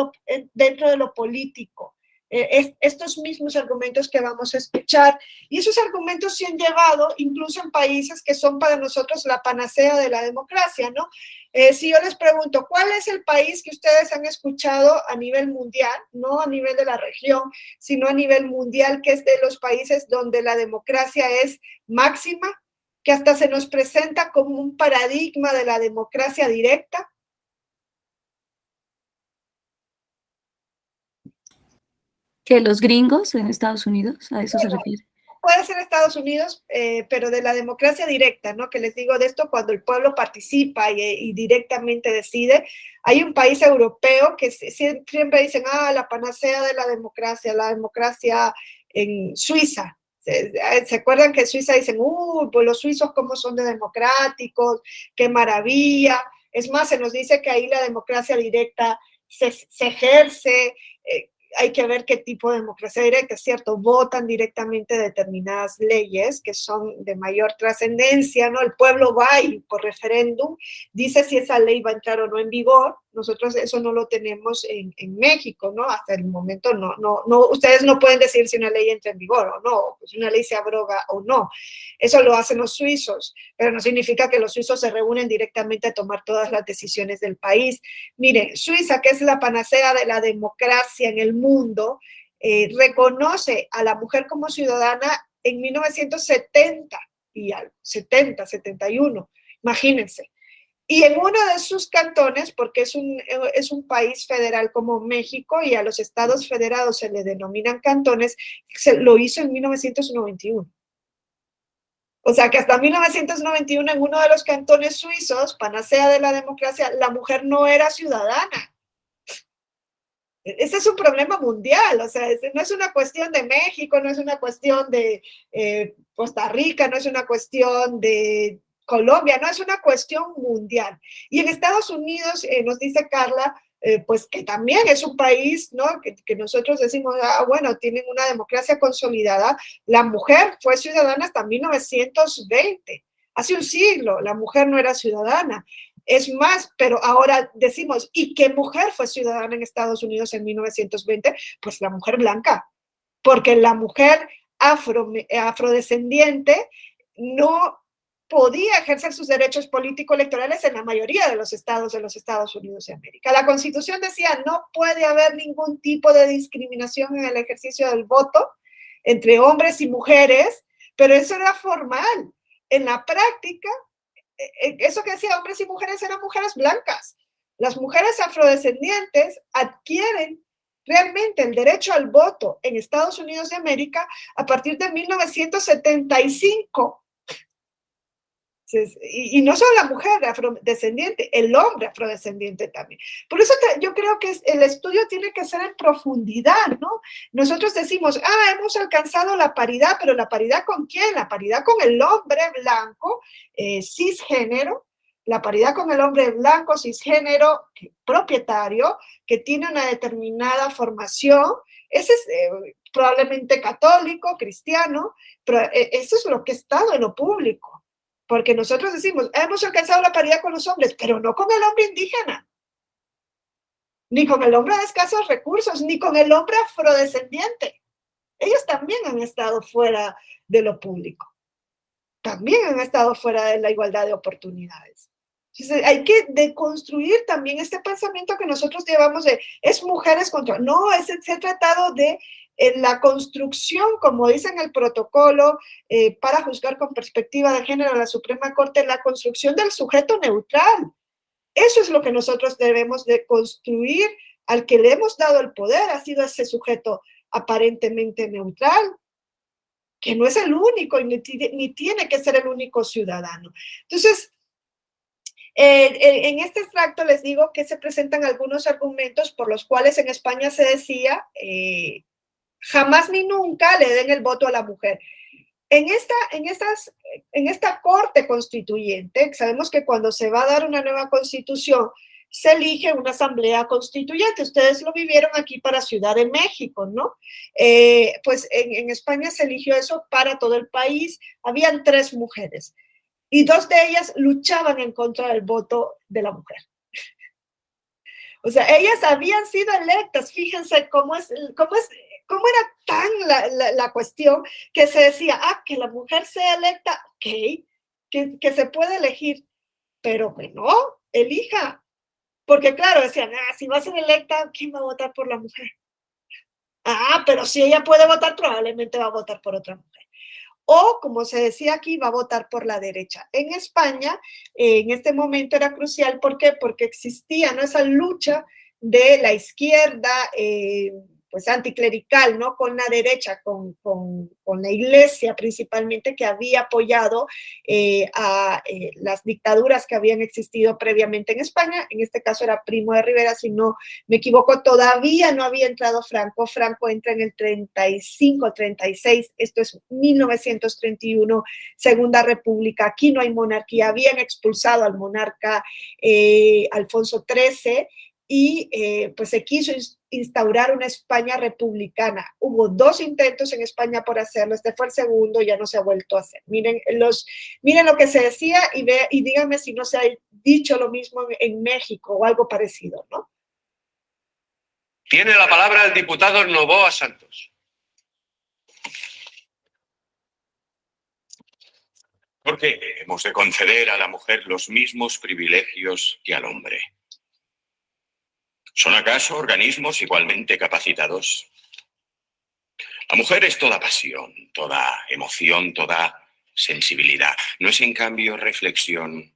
dentro de lo político. Estos mismos argumentos que vamos a escuchar, y esos argumentos se han llevado incluso en países que son para nosotros la panacea de la democracia, ¿no? Si yo les pregunto, ¿cuál es el país que ustedes han escuchado a nivel mundial, no a nivel de la región, sino a nivel mundial, que es de los países donde la democracia es máxima, que hasta se nos presenta como un paradigma de la democracia directa? ¿Que los gringos en Estados Unidos? ¿A eso se refiere? Puede ser Estados Unidos, pero de la democracia directa, ¿no? Que les digo de esto cuando el pueblo participa y directamente decide. Hay un país europeo que siempre dicen, la panacea de la democracia en Suiza. ¿Se acuerdan que en Suiza dicen, pues los suizos cómo son de democráticos, qué maravilla? Es más, se nos dice que ahí la democracia directa se ejerce, hay que ver qué tipo de democracia directa, es cierto, votan directamente determinadas leyes que son de mayor trascendencia, ¿no? El pueblo va y por referéndum dice si esa ley va a entrar o no en vigor. Nosotros eso no lo tenemos en México, ¿no? Hasta el momento no, ustedes no pueden decir si una ley entra en vigor o no, si una ley se abroga o no. Eso lo hacen los suizos, pero no significa que los suizos se reúnen directamente a tomar todas las decisiones del país. Miren, Suiza, que es la panacea de la democracia en el mundo, reconoce a la mujer como ciudadana en 1970. y algo, 70, 71, imagínense. Y en uno de sus cantones, porque es un país federal como México y a los estados federados se le denominan cantones, lo hizo en 1991. O sea que hasta 1991 en uno de los cantones suizos, panacea de la democracia, la mujer no era ciudadana. Ese es un problema mundial, o sea, no es una cuestión de México, no es una cuestión de Costa Rica, no es una cuestión de Colombia, no es una cuestión mundial. Y en Estados Unidos, nos dice Carla, pues que también es un país, ¿no? Que nosotros decimos, bueno, tienen una democracia consolidada. La mujer fue ciudadana hasta 1920, hace un siglo, la mujer no era ciudadana. Es más, pero ahora decimos, ¿y qué mujer fue ciudadana en Estados Unidos en 1920? Pues la mujer blanca, porque la mujer afrodescendiente no podía ejercer sus derechos político-electorales en la mayoría de los Estados Unidos de América. La Constitución decía, no puede haber ningún tipo de discriminación en el ejercicio del voto entre hombres y mujeres, pero eso era formal. En la práctica, eso que decía hombres y mujeres eran mujeres blancas. Las mujeres afrodescendientes adquieren realmente el derecho al voto en Estados Unidos de América a partir de 1975. Y no solo la mujer afrodescendiente, el hombre afrodescendiente también. Por eso yo creo que el estudio tiene que ser en profundidad, ¿no? Nosotros decimos, hemos alcanzado la paridad, pero ¿la paridad con quién? La paridad con el hombre blanco, cisgénero, la paridad con el hombre blanco, cisgénero, propietario, que tiene una determinada formación. Ese es probablemente católico, cristiano, pero eso es lo que ha estado en lo público. Porque nosotros decimos, hemos alcanzado la paridad con los hombres, pero no con el hombre indígena, ni con el hombre de escasos recursos, ni con el hombre afrodescendiente. Ellos también han estado fuera de lo público. También han estado fuera de la igualdad de oportunidades. Entonces, hay que deconstruir también este pensamiento que nosotros llevamos de, es mujeres contra... No, se ha tratado de en la construcción, como dice en el protocolo, para juzgar con perspectiva de género a la Suprema Corte, la construcción del sujeto neutral. Eso es lo que nosotros debemos de construir. Al que le hemos dado el poder ha sido ese sujeto aparentemente neutral, que no es el único y ni tiene que ser el único ciudadano. Entonces, en este extracto les digo que se presentan algunos argumentos por los cuales en España se decía jamás ni nunca le den el voto a la mujer. En esta corte constituyente, sabemos que cuando se va a dar una nueva constitución, se elige una asamblea constituyente. Ustedes lo vivieron aquí para Ciudad de México, ¿no? Pues en España se eligió eso para todo el país. Habían 3 mujeres y 2 de ellas luchaban en contra del voto de la mujer. O sea, ellas habían sido electas. Fíjense cómo era tan la cuestión que se decía, que la mujer sea electa, ok, que se puede elegir, pero que no, elija. Porque claro, decían, si va a ser electa, ¿quién va a votar por la mujer? Pero si ella puede votar, probablemente va a votar por otra mujer. O, como se decía aquí, va a votar por la derecha. En España, en este momento era crucial, ¿por qué? Porque existía, ¿no?, esa lucha de la izquierda, pues anticlerical, ¿no?, con la derecha, con la iglesia principalmente, que había apoyado a las dictaduras que habían existido previamente en España. En este caso era Primo de Rivera, si no me equivoco, todavía no había entrado Franco. Franco entra en el 35, 36, esto es 1931, Segunda República. Aquí no hay monarquía, habían expulsado al monarca Alfonso XIII, y pues se quiso instaurar una España republicana. Hubo 2 intentos en España por hacerlo, este fue el segundo, ya no se ha vuelto a hacer. Miren lo que se decía y díganme si no se ha dicho lo mismo en México o algo parecido, ¿no? Tiene la palabra el diputado Novoa Santos. Porque hemos de conceder a la mujer los mismos privilegios que al hombre. ¿Son acaso organismos igualmente capacitados? La mujer es toda pasión, toda emoción, toda sensibilidad, no es en cambio reflexión,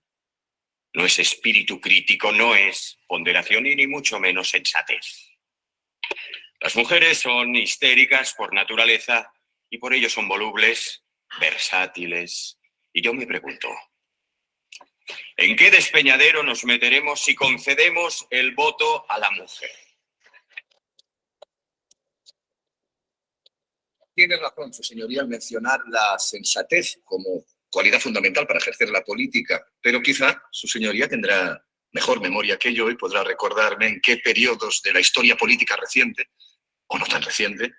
no es espíritu crítico, no es ponderación y ni mucho menos sensatez. Las mujeres son histéricas por naturaleza y por ello son volubles, versátiles. Y yo me pregunto, ¿en qué despeñadero nos meteremos si concedemos el voto a la mujer? Tiene razón, su señoría, al mencionar la sensatez como cualidad fundamental para ejercer la política, pero quizá su señoría tendrá mejor memoria que yo y podrá recordarme en qué periodos de la historia política reciente, o no tan reciente,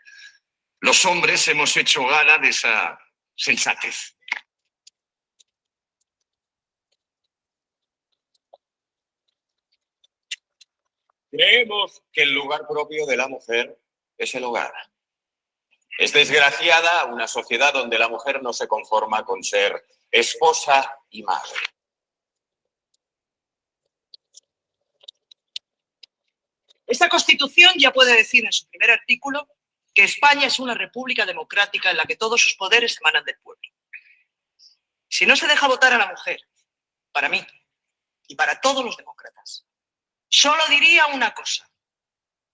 los hombres hemos hecho gala de esa sensatez. Creemos que el lugar propio de la mujer es el hogar. Es desgraciada una sociedad donde la mujer no se conforma con ser esposa y madre. Esta Constitución ya puede decir en su primer artículo que España es una república democrática en la que todos sus poderes emanan del pueblo. Si no se deja votar a la mujer, para mí y para todos los demócratas, solo diría una cosa,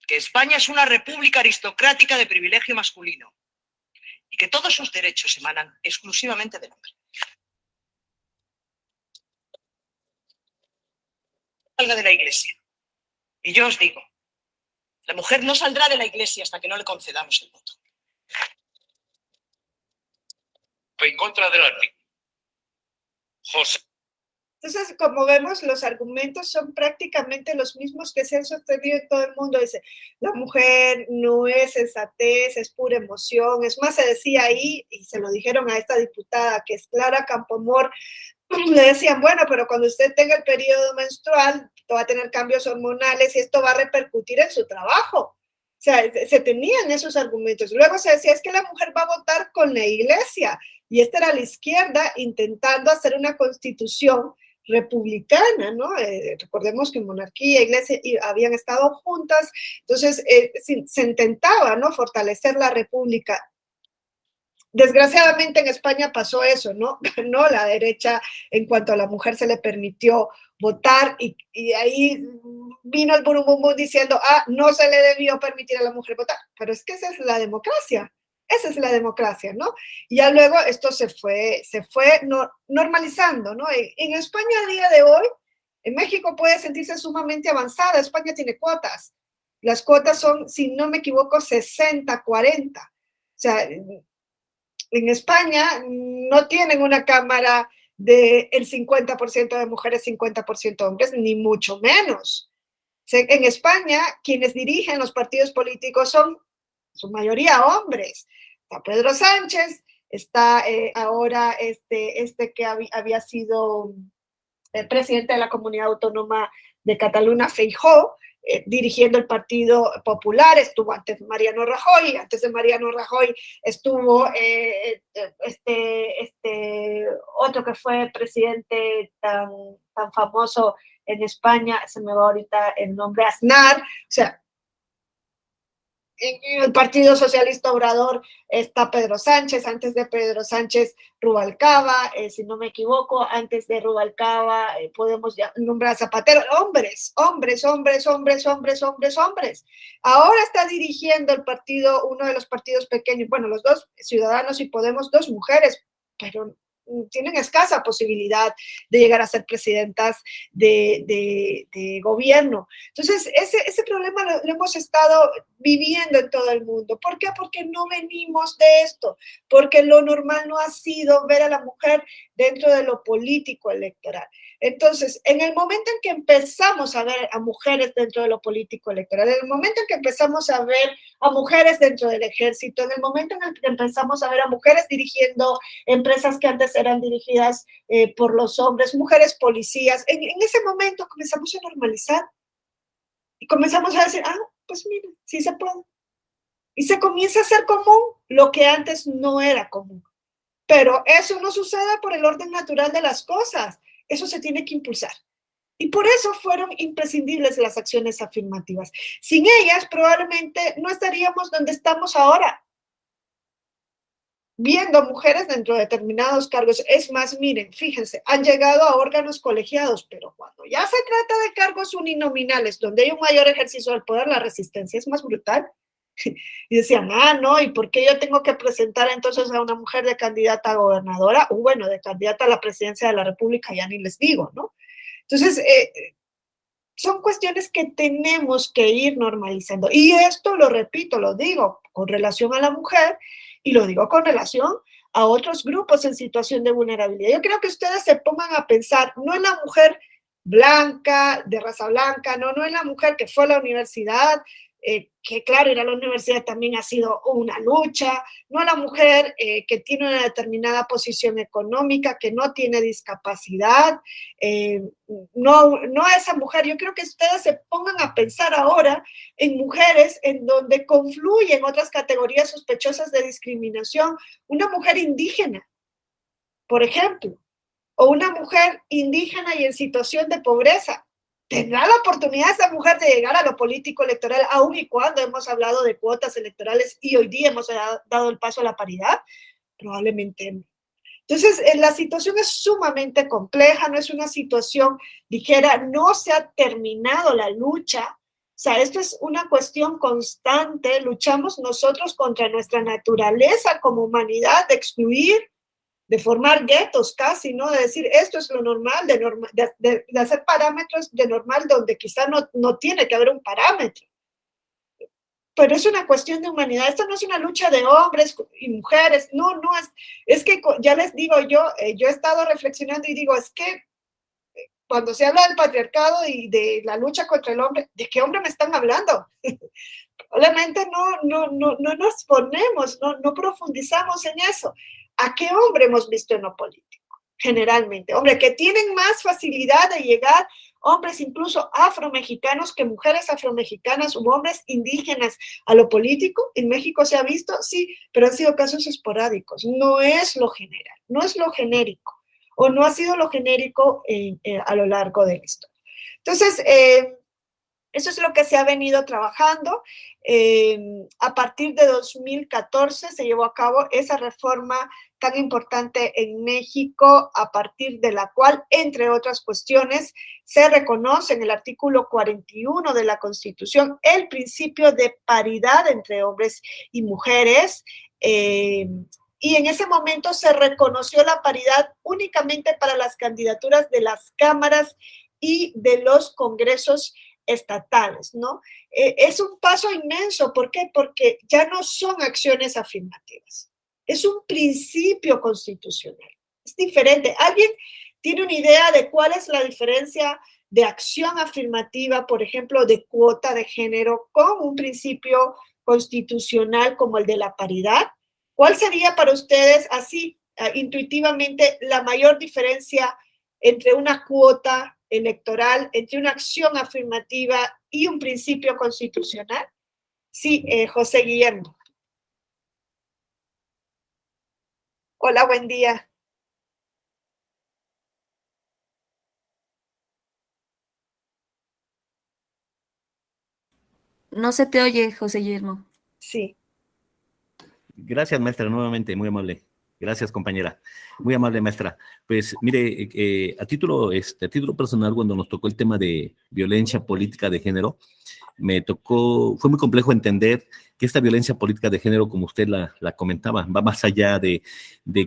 que España es una república aristocrática de privilegio masculino y que todos sus derechos emanan exclusivamente del hombre. Salga de la Iglesia. Y yo os digo, la mujer no saldrá de la Iglesia hasta que no le concedamos el voto. En contra del artículo. José. Entonces, como vemos, los argumentos son prácticamente los mismos que se han sostenido en todo el mundo. Dice, la mujer no es sensatez, es pura emoción. Es más, se decía ahí, y se lo dijeron a esta diputada, que es Clara Campoamor, le decían, bueno, pero cuando usted tenga el periodo menstrual, va a tener cambios hormonales y esto va a repercutir en su trabajo. O sea, se tenían esos argumentos. Luego se decía, es que la mujer va a votar con la Iglesia. Y esta era la izquierda intentando hacer una constitución republicana, ¿no? Recordemos que monarquía e iglesia habían estado juntas, entonces se intentaba, ¿no?, fortalecer la república. Desgraciadamente en España pasó eso, ¿no? Ganó la derecha en cuanto a la mujer se le permitió votar y ahí vino el burumbum diciendo, no se le debió permitir a la mujer votar, pero es que esa es la democracia. Esa es la democracia, ¿no? Y ya luego esto se fue normalizando, ¿no? En España a día de hoy, en México puede sentirse sumamente avanzada. España tiene cuotas. Las cuotas son, si no me equivoco, 60-40. O sea, en España no tienen una cámara del 50% de mujeres, 50% de hombres, ni mucho menos. O sea, en España, quienes dirigen los partidos políticos son su mayoría hombres. Está Pedro Sánchez, está ahora este que había sido el presidente de la Comunidad Autónoma de Cataluña, Feijóo, dirigiendo el Partido Popular. Estuvo antes Mariano Rajoy, antes de Mariano Rajoy estuvo otro que fue presidente tan famoso en España, se me va ahorita el nombre, Aznar. O sea, en el Partido Socialista Obrador está Pedro Sánchez, antes de Pedro Sánchez Rubalcaba, si no me equivoco, antes de Rubalcaba podemos ya nombrar a Zapatero, hombres. Ahora está dirigiendo el partido, uno de los partidos pequeños, bueno, los dos, Ciudadanos y Podemos, dos mujeres, pero tienen escasa posibilidad de llegar a ser presidentas de gobierno. Entonces, ese problema lo hemos estado viviendo en todo el mundo. ¿Por qué? Porque no venimos de esto, porque lo normal no ha sido ver a la mujer dentro de lo político electoral. Entonces, en el momento en que empezamos a ver a mujeres dentro de lo político electoral, en el momento en que empezamos a ver a mujeres dentro del ejército, en el momento en el que empezamos a ver a mujeres dirigiendo empresas que antes eran dirigidas por los hombres, mujeres policías, en ese momento comenzamos a normalizar y comenzamos a decir, pues mira, sí se puede. Y se comienza a hacer común lo que antes no era común. Pero eso no sucede por el orden natural de las cosas. Eso se tiene que impulsar. Y por eso fueron imprescindibles las acciones afirmativas. Sin ellas, probablemente no estaríamos donde estamos ahora. viendo mujeres dentro de determinados cargos. Es más, miren, fíjense, han llegado a órganos colegiados, pero cuando ya se trata de cargos uninominales, donde hay un mayor ejercicio del poder, la resistencia es más brutal. Y decían, no, ¿y por qué yo tengo que presentar entonces a una mujer de candidata a gobernadora? O bueno, de candidata a la presidencia de la República, ya ni les digo, ¿no? Entonces, son cuestiones que tenemos que ir normalizando. Y esto lo repito, lo digo con relación a la mujer y lo digo con relación a otros grupos en situación de vulnerabilidad. Yo creo que ustedes se pongan a pensar, no en la mujer blanca, de raza blanca, no en la mujer que fue a la universidad, que claro, ir a la universidad también ha sido una lucha, no a la mujer que tiene una determinada posición económica, que no tiene discapacidad, no a esa mujer. Yo creo que ustedes se pongan a pensar ahora en mujeres en donde confluyen otras categorías sospechosas de discriminación, una mujer indígena, por ejemplo, o una mujer indígena y en situación de pobreza. ¿Tendrá la oportunidad esa mujer de llegar a lo político electoral, aun y cuando hemos hablado de cuotas electorales y hoy día hemos dado el paso a la paridad? Probablemente no. Entonces, la situación es sumamente compleja, no es una situación ligera, no se ha terminado la lucha. O sea, esto es una cuestión constante. Luchamos nosotros contra nuestra naturaleza como humanidad de excluir, de formar guetos casi, ¿no? De decir, esto es lo normal, de hacer parámetros de normal donde quizá no tiene que haber un parámetro. Pero es una cuestión de humanidad. Esto no es una lucha de hombres y mujeres, no, es que ya les digo, yo he estado reflexionando y digo, es que cuando se habla del patriarcado y de la lucha contra el hombre, ¿de qué hombre me están hablando? Obviamente no nos ponemos, no profundizamos en eso. ¿A qué hombre hemos visto en lo político? Generalmente, hombre, que tienen más facilidad de llegar, hombres incluso afromexicanos que mujeres afromexicanas u hombres indígenas a lo político. En México se ha visto, sí, pero han sido casos esporádicos. No es lo general, no es lo genérico, o no ha sido lo genérico a lo largo de la historia. Entonces, eso es lo que se ha venido trabajando. A partir de 2014 se llevó a cabo esa reforma tan importante en México, a partir de la cual, entre otras cuestiones, se reconoce en el artículo 41 de la Constitución el principio de paridad entre hombres y mujeres. Y en ese momento se reconoció la paridad únicamente para las candidaturas de las cámaras y de los congresos estatales, ¿no? Es un paso inmenso. ¿Por qué? Porque ya no son acciones afirmativas. Es un principio constitucional. Es diferente. ¿Alguien tiene una idea de cuál es la diferencia de acción afirmativa, por ejemplo, de cuota de género, con un principio constitucional como el de la paridad? ¿Cuál sería para ustedes, así, intuitivamente, la mayor diferencia entre una cuota electoral, entre una acción afirmativa y un principio constitucional? Sí, José Guillermo. Hola, buen día. No se te oye, José Guillermo. Sí. Gracias, maestra, nuevamente, muy amable. Gracias, compañera. Muy amable, maestra. Pues, mire, a título personal, cuando nos tocó el tema de violencia política de género, fue muy complejo entender que esta violencia política de género, como usted la comentaba, va más allá de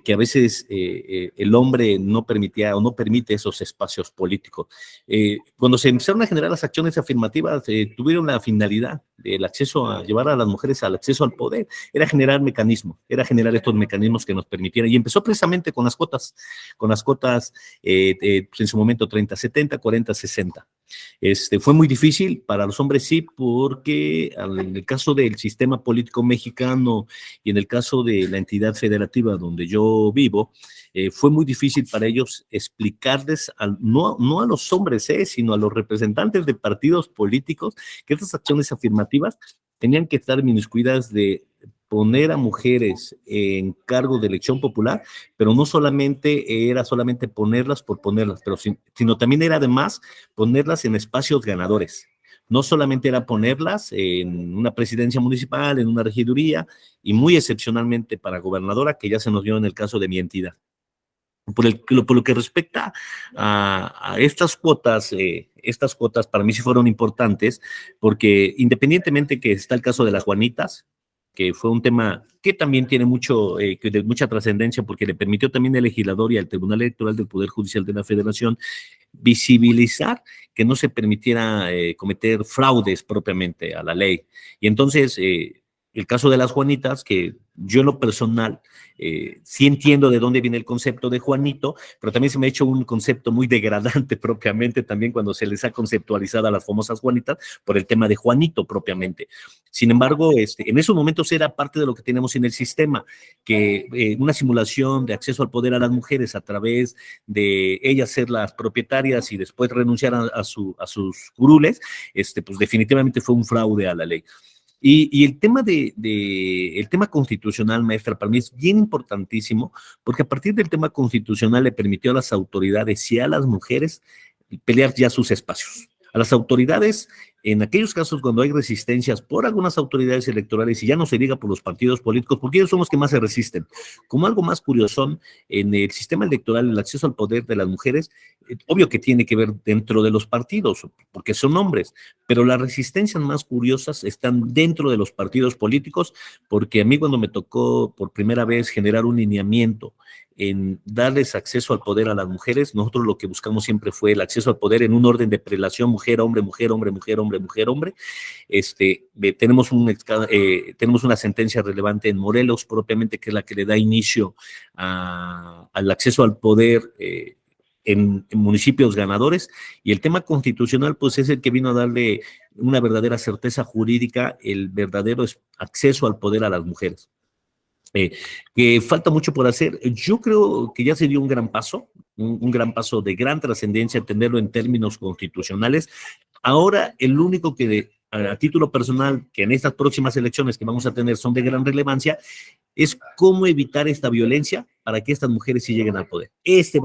que a veces el hombre no permitía o no permite esos espacios políticos. Cuando se empezaron a generar las acciones afirmativas, tuvieron la finalidad del acceso a llevar a las mujeres al acceso al poder, era generar estos mecanismos que nos permitieran, y empezó precisamente con las cuotas, pues en su momento 30-70, 40-60. Fue muy difícil para los hombres, sí, porque en el caso del sistema político mexicano y en el caso de la entidad federativa donde yo vivo, fue muy difícil para ellos explicarles, no a los hombres, sino a los representantes de partidos políticos, que estas acciones afirmativas tenían que estar inmiscuidas de poner a mujeres en cargo de elección popular, pero no solamente era ponerlas por ponerlas, sino también era además ponerlas en espacios ganadores. No solamente era ponerlas en una presidencia municipal, en una regiduría, y muy excepcionalmente para gobernadora, que ya se nos dio en el caso de mi entidad. Por lo que respecta a estas cuotas para mí sí fueron importantes, porque independientemente que está el caso de las Juanitas, que fue un tema que también tiene de mucha trascendencia, porque le permitió también al legislador y al Tribunal Electoral del Poder Judicial de la Federación visibilizar que no se permitiera cometer fraudes propiamente a la ley. Y entonces, el caso de las Juanitas, que yo en lo personal sí entiendo de dónde viene el concepto de Juanito, pero también se me ha hecho un concepto muy degradante propiamente también cuando se les ha conceptualizado a las famosas Juanitas por el tema de Juanito propiamente. Sin embargo, en esos momentos era parte de lo que tenemos en el sistema, que una simulación de acceso al poder a las mujeres a través de ellas ser las propietarias y después renunciar a sus curules, pues definitivamente fue un fraude a la ley. Y el tema el tema constitucional, maestra, para mí es bien importantísimo, porque a partir del tema constitucional le permitió a las autoridades y a las mujeres pelear ya sus espacios. A las autoridades, en aquellos casos cuando hay resistencias por algunas autoridades electorales, y ya no se diga por los partidos políticos, porque ellos son los que más se resisten. Como algo más curioso, en el sistema electoral, el acceso al poder de las mujeres, obvio que tiene que ver dentro de los partidos, porque son hombres, pero las resistencias más curiosas están dentro de los partidos políticos, porque a mí cuando me tocó por primera vez generar un lineamiento en darles acceso al poder a las mujeres, nosotros lo que buscamos siempre fue el acceso al poder en un orden de prelación mujer, hombre, mujer, hombre, mujer, hombre, mujer, hombre. Tenemos una sentencia relevante en Morelos propiamente, que es la que le da inicio al acceso al poder en municipios ganadores, y el tema constitucional pues es el que vino a darle una verdadera certeza jurídica, el verdadero acceso al poder a las mujeres. Que falta mucho por hacer. Yo creo que ya se dio un gran paso, un gran paso de gran trascendencia, entenderlo en términos constitucionales. Ahora, el único que a título personal, que en estas próximas elecciones que vamos a tener son de gran relevancia, es cómo evitar esta violencia para que estas mujeres sí lleguen al poder.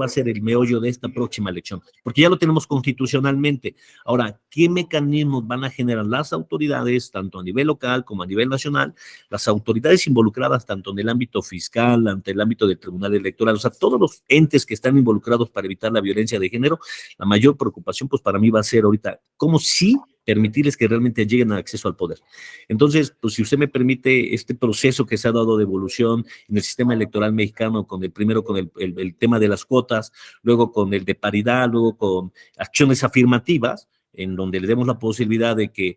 Va a ser el meollo de esta próxima elección, porque ya lo tenemos constitucionalmente. Ahora, ¿qué mecanismos van a generar las autoridades, tanto a nivel local como a nivel nacional, las autoridades involucradas tanto en el ámbito fiscal, ante el ámbito del Tribunal Electoral, o sea, todos los entes que están involucrados para evitar la violencia de género? La mayor preocupación, pues para mí va a ser ahorita, ¿cómo sí permitirles que realmente lleguen al acceso al poder? Entonces, pues si usted me permite, este proceso que se ha dado de evolución en el sistema electoral mexicano, primero con el tema de las cuotas, luego con el de paridad, luego con acciones afirmativas, en donde le demos la posibilidad de que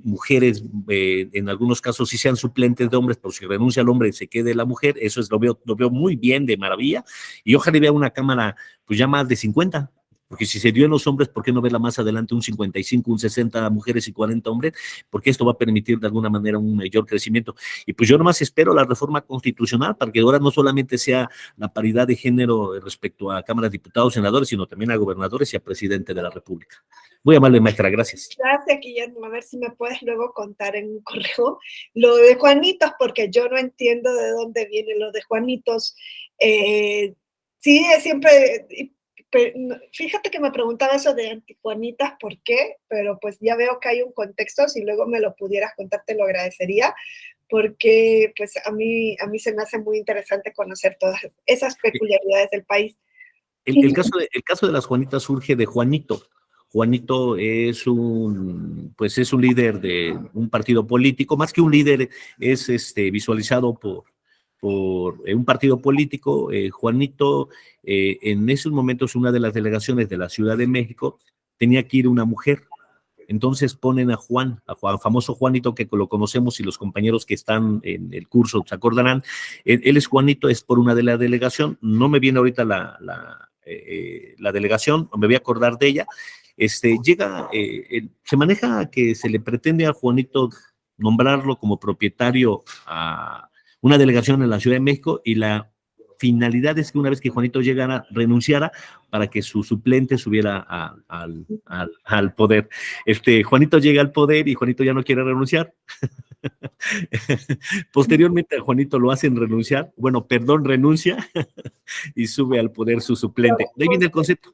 mujeres, en algunos casos sí sean suplentes de hombres, pero si renuncia al hombre se quede la mujer, eso lo veo muy bien, de maravilla, y ojalá vea una cámara pues ya más de 50, porque si se dio en los hombres, ¿por qué no verla más adelante un 55, un 60 mujeres y 40 hombres? Porque esto va a permitir de alguna manera un mayor crecimiento. Y pues yo nomás espero la reforma constitucional para que ahora no solamente sea la paridad de género respecto a cámaras de diputados, senadores, sino también a gobernadores y a presidente de la República. Muy amable, maestra, gracias. Gracias, Guillermo. A ver si me puedes luego contar en un correo lo de Juanitos, porque yo no entiendo de dónde viene lo de Juanitos. Sí, siempre... Fíjate que me preguntaba eso de antijuanitas, ¿por qué? Pero pues ya veo que hay un contexto, si luego me lo pudieras contar te lo agradecería, porque pues a mí se me hace muy interesante conocer todas esas peculiaridades del país. El caso de las Juanitas surge de Juanito. Juanito es un líder de un partido político, más que un líder, es visualizado por un partido político. Juanito, en esos momentos, una de las delegaciones de la Ciudad de México, tenía que ir una mujer. Entonces ponen a Juan, famoso Juanito, que lo conocemos y los compañeros que están en el curso se acordarán. Él es Juanito, es por una de la delegación. No me viene ahorita la delegación, me voy a acordar de ella. Se maneja que se le pretende a Juanito nombrarlo como propietario a una delegación en la Ciudad de México, y la finalidad es que una vez que Juanito llegara, renunciara para que su suplente subiera al poder. Juanito llega al poder y Juanito ya no quiere renunciar. Posteriormente a Juanito lo hacen renuncia y sube al poder su suplente. De ahí viene el concepto.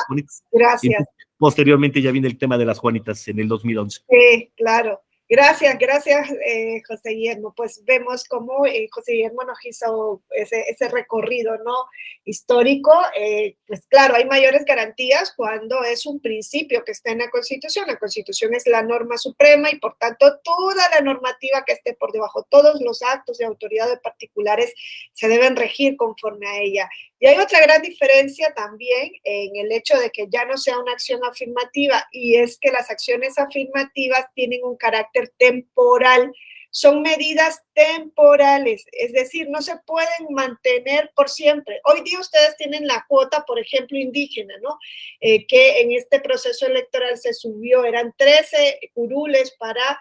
Juanito. Gracias. posteriormente ya viene el tema de las Juanitas en el 2011. Sí, claro. Gracias, José Guillermo. Pues vemos cómo José Guillermo nos hizo ese recorrido, ¿no? Histórico. Pues claro, hay mayores garantías cuando es un principio que está en la Constitución. La Constitución es la norma suprema y por tanto toda la normativa que esté por debajo, todos los actos de autoridad de particulares se deben regir conforme a ella. Y hay otra gran diferencia también en el hecho de que ya no sea una acción afirmativa, y es que las acciones afirmativas tienen un carácter temporal, son medidas temporales, es decir, no se pueden mantener por siempre. Hoy día ustedes tienen la cuota, por ejemplo, indígena, ¿no? Que en este proceso electoral se subió, eran 13 curules para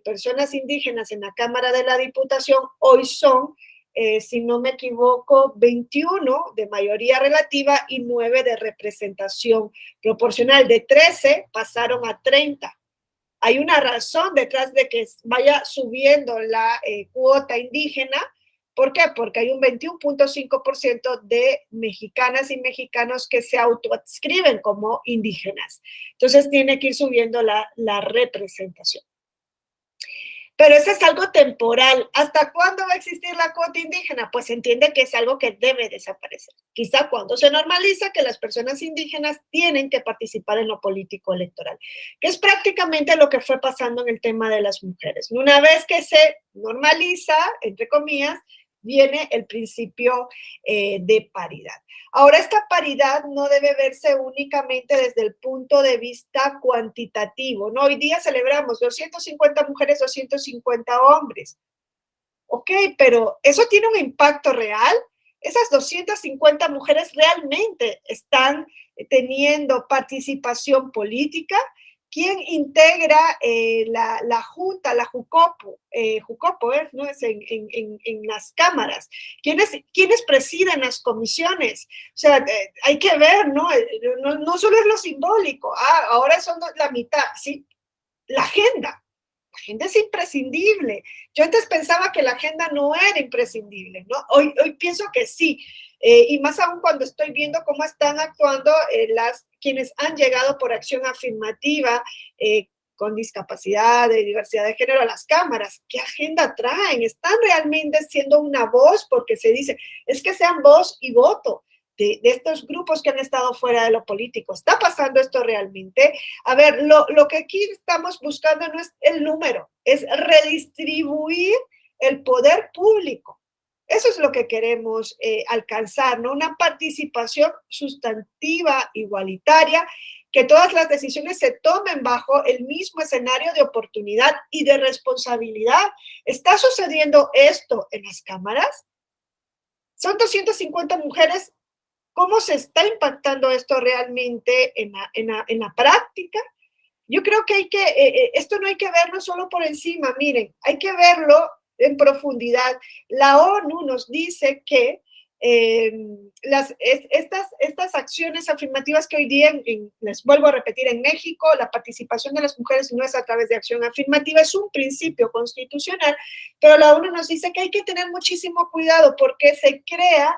personas indígenas en la Cámara de la Diputación, hoy son si no me equivoco, 21 de mayoría relativa y 9 de representación proporcional. De 13 pasaron a 30. Hay una razón detrás de que vaya subiendo la cuota indígena. ¿Por qué? Porque hay un 21.5% de mexicanas y mexicanos que se autoadscriben como indígenas. Entonces tiene que ir subiendo la representación. Pero eso es algo temporal. ¿Hasta cuándo va a existir la cuota indígena? Pues se entiende que es algo que debe desaparecer. Quizá cuando se normaliza que las personas indígenas tienen que participar en lo político electoral, que es prácticamente lo que fue pasando en el tema de las mujeres. Una vez que se normaliza, entre comillas, viene el principio de paridad. Ahora, esta paridad no debe verse únicamente desde el punto de vista cuantitativo, ¿no? Hoy día celebramos 250 mujeres, 250 hombres. Ok, pero ¿eso tiene un impacto real? Esas 250 mujeres realmente están teniendo participación política. ¿Quién integra la Junta, la Jucopo? ¿No? Es en las cámaras. ¿Quiénes presiden las comisiones? O sea, hay que ver, ¿no? No solo es lo simbólico. Ahora son la mitad, sí. La agenda es imprescindible. Yo antes pensaba que la agenda no era imprescindible, ¿no? Hoy pienso que sí. Y más aún cuando estoy viendo cómo están actuando quienes han llegado por acción afirmativa con discapacidad, de diversidad de género a las cámaras. ¿Qué agenda traen? ¿Están realmente siendo una voz? Porque se dice, es que sean voz y voto de estos grupos que han estado fuera de lo político. ¿Está pasando esto realmente? A ver, lo que aquí estamos buscando no es el número, es redistribuir el poder público. Eso es lo que queremos alcanzar, ¿no? Una participación sustantiva, igualitaria, que todas las decisiones se tomen bajo el mismo escenario de oportunidad y de responsabilidad. ¿Está sucediendo esto en las cámaras? Son 250 mujeres. ¿Cómo se está impactando esto realmente en la práctica? Yo creo que esto no hay que verlo solo por encima, miren, hay que verlo en profundidad. La ONU nos dice que estas acciones afirmativas que hoy día, les vuelvo a repetir, en México, la participación de las mujeres no es a través de acción afirmativa, es un principio constitucional, pero la ONU nos dice que hay que tener muchísimo cuidado porque se crea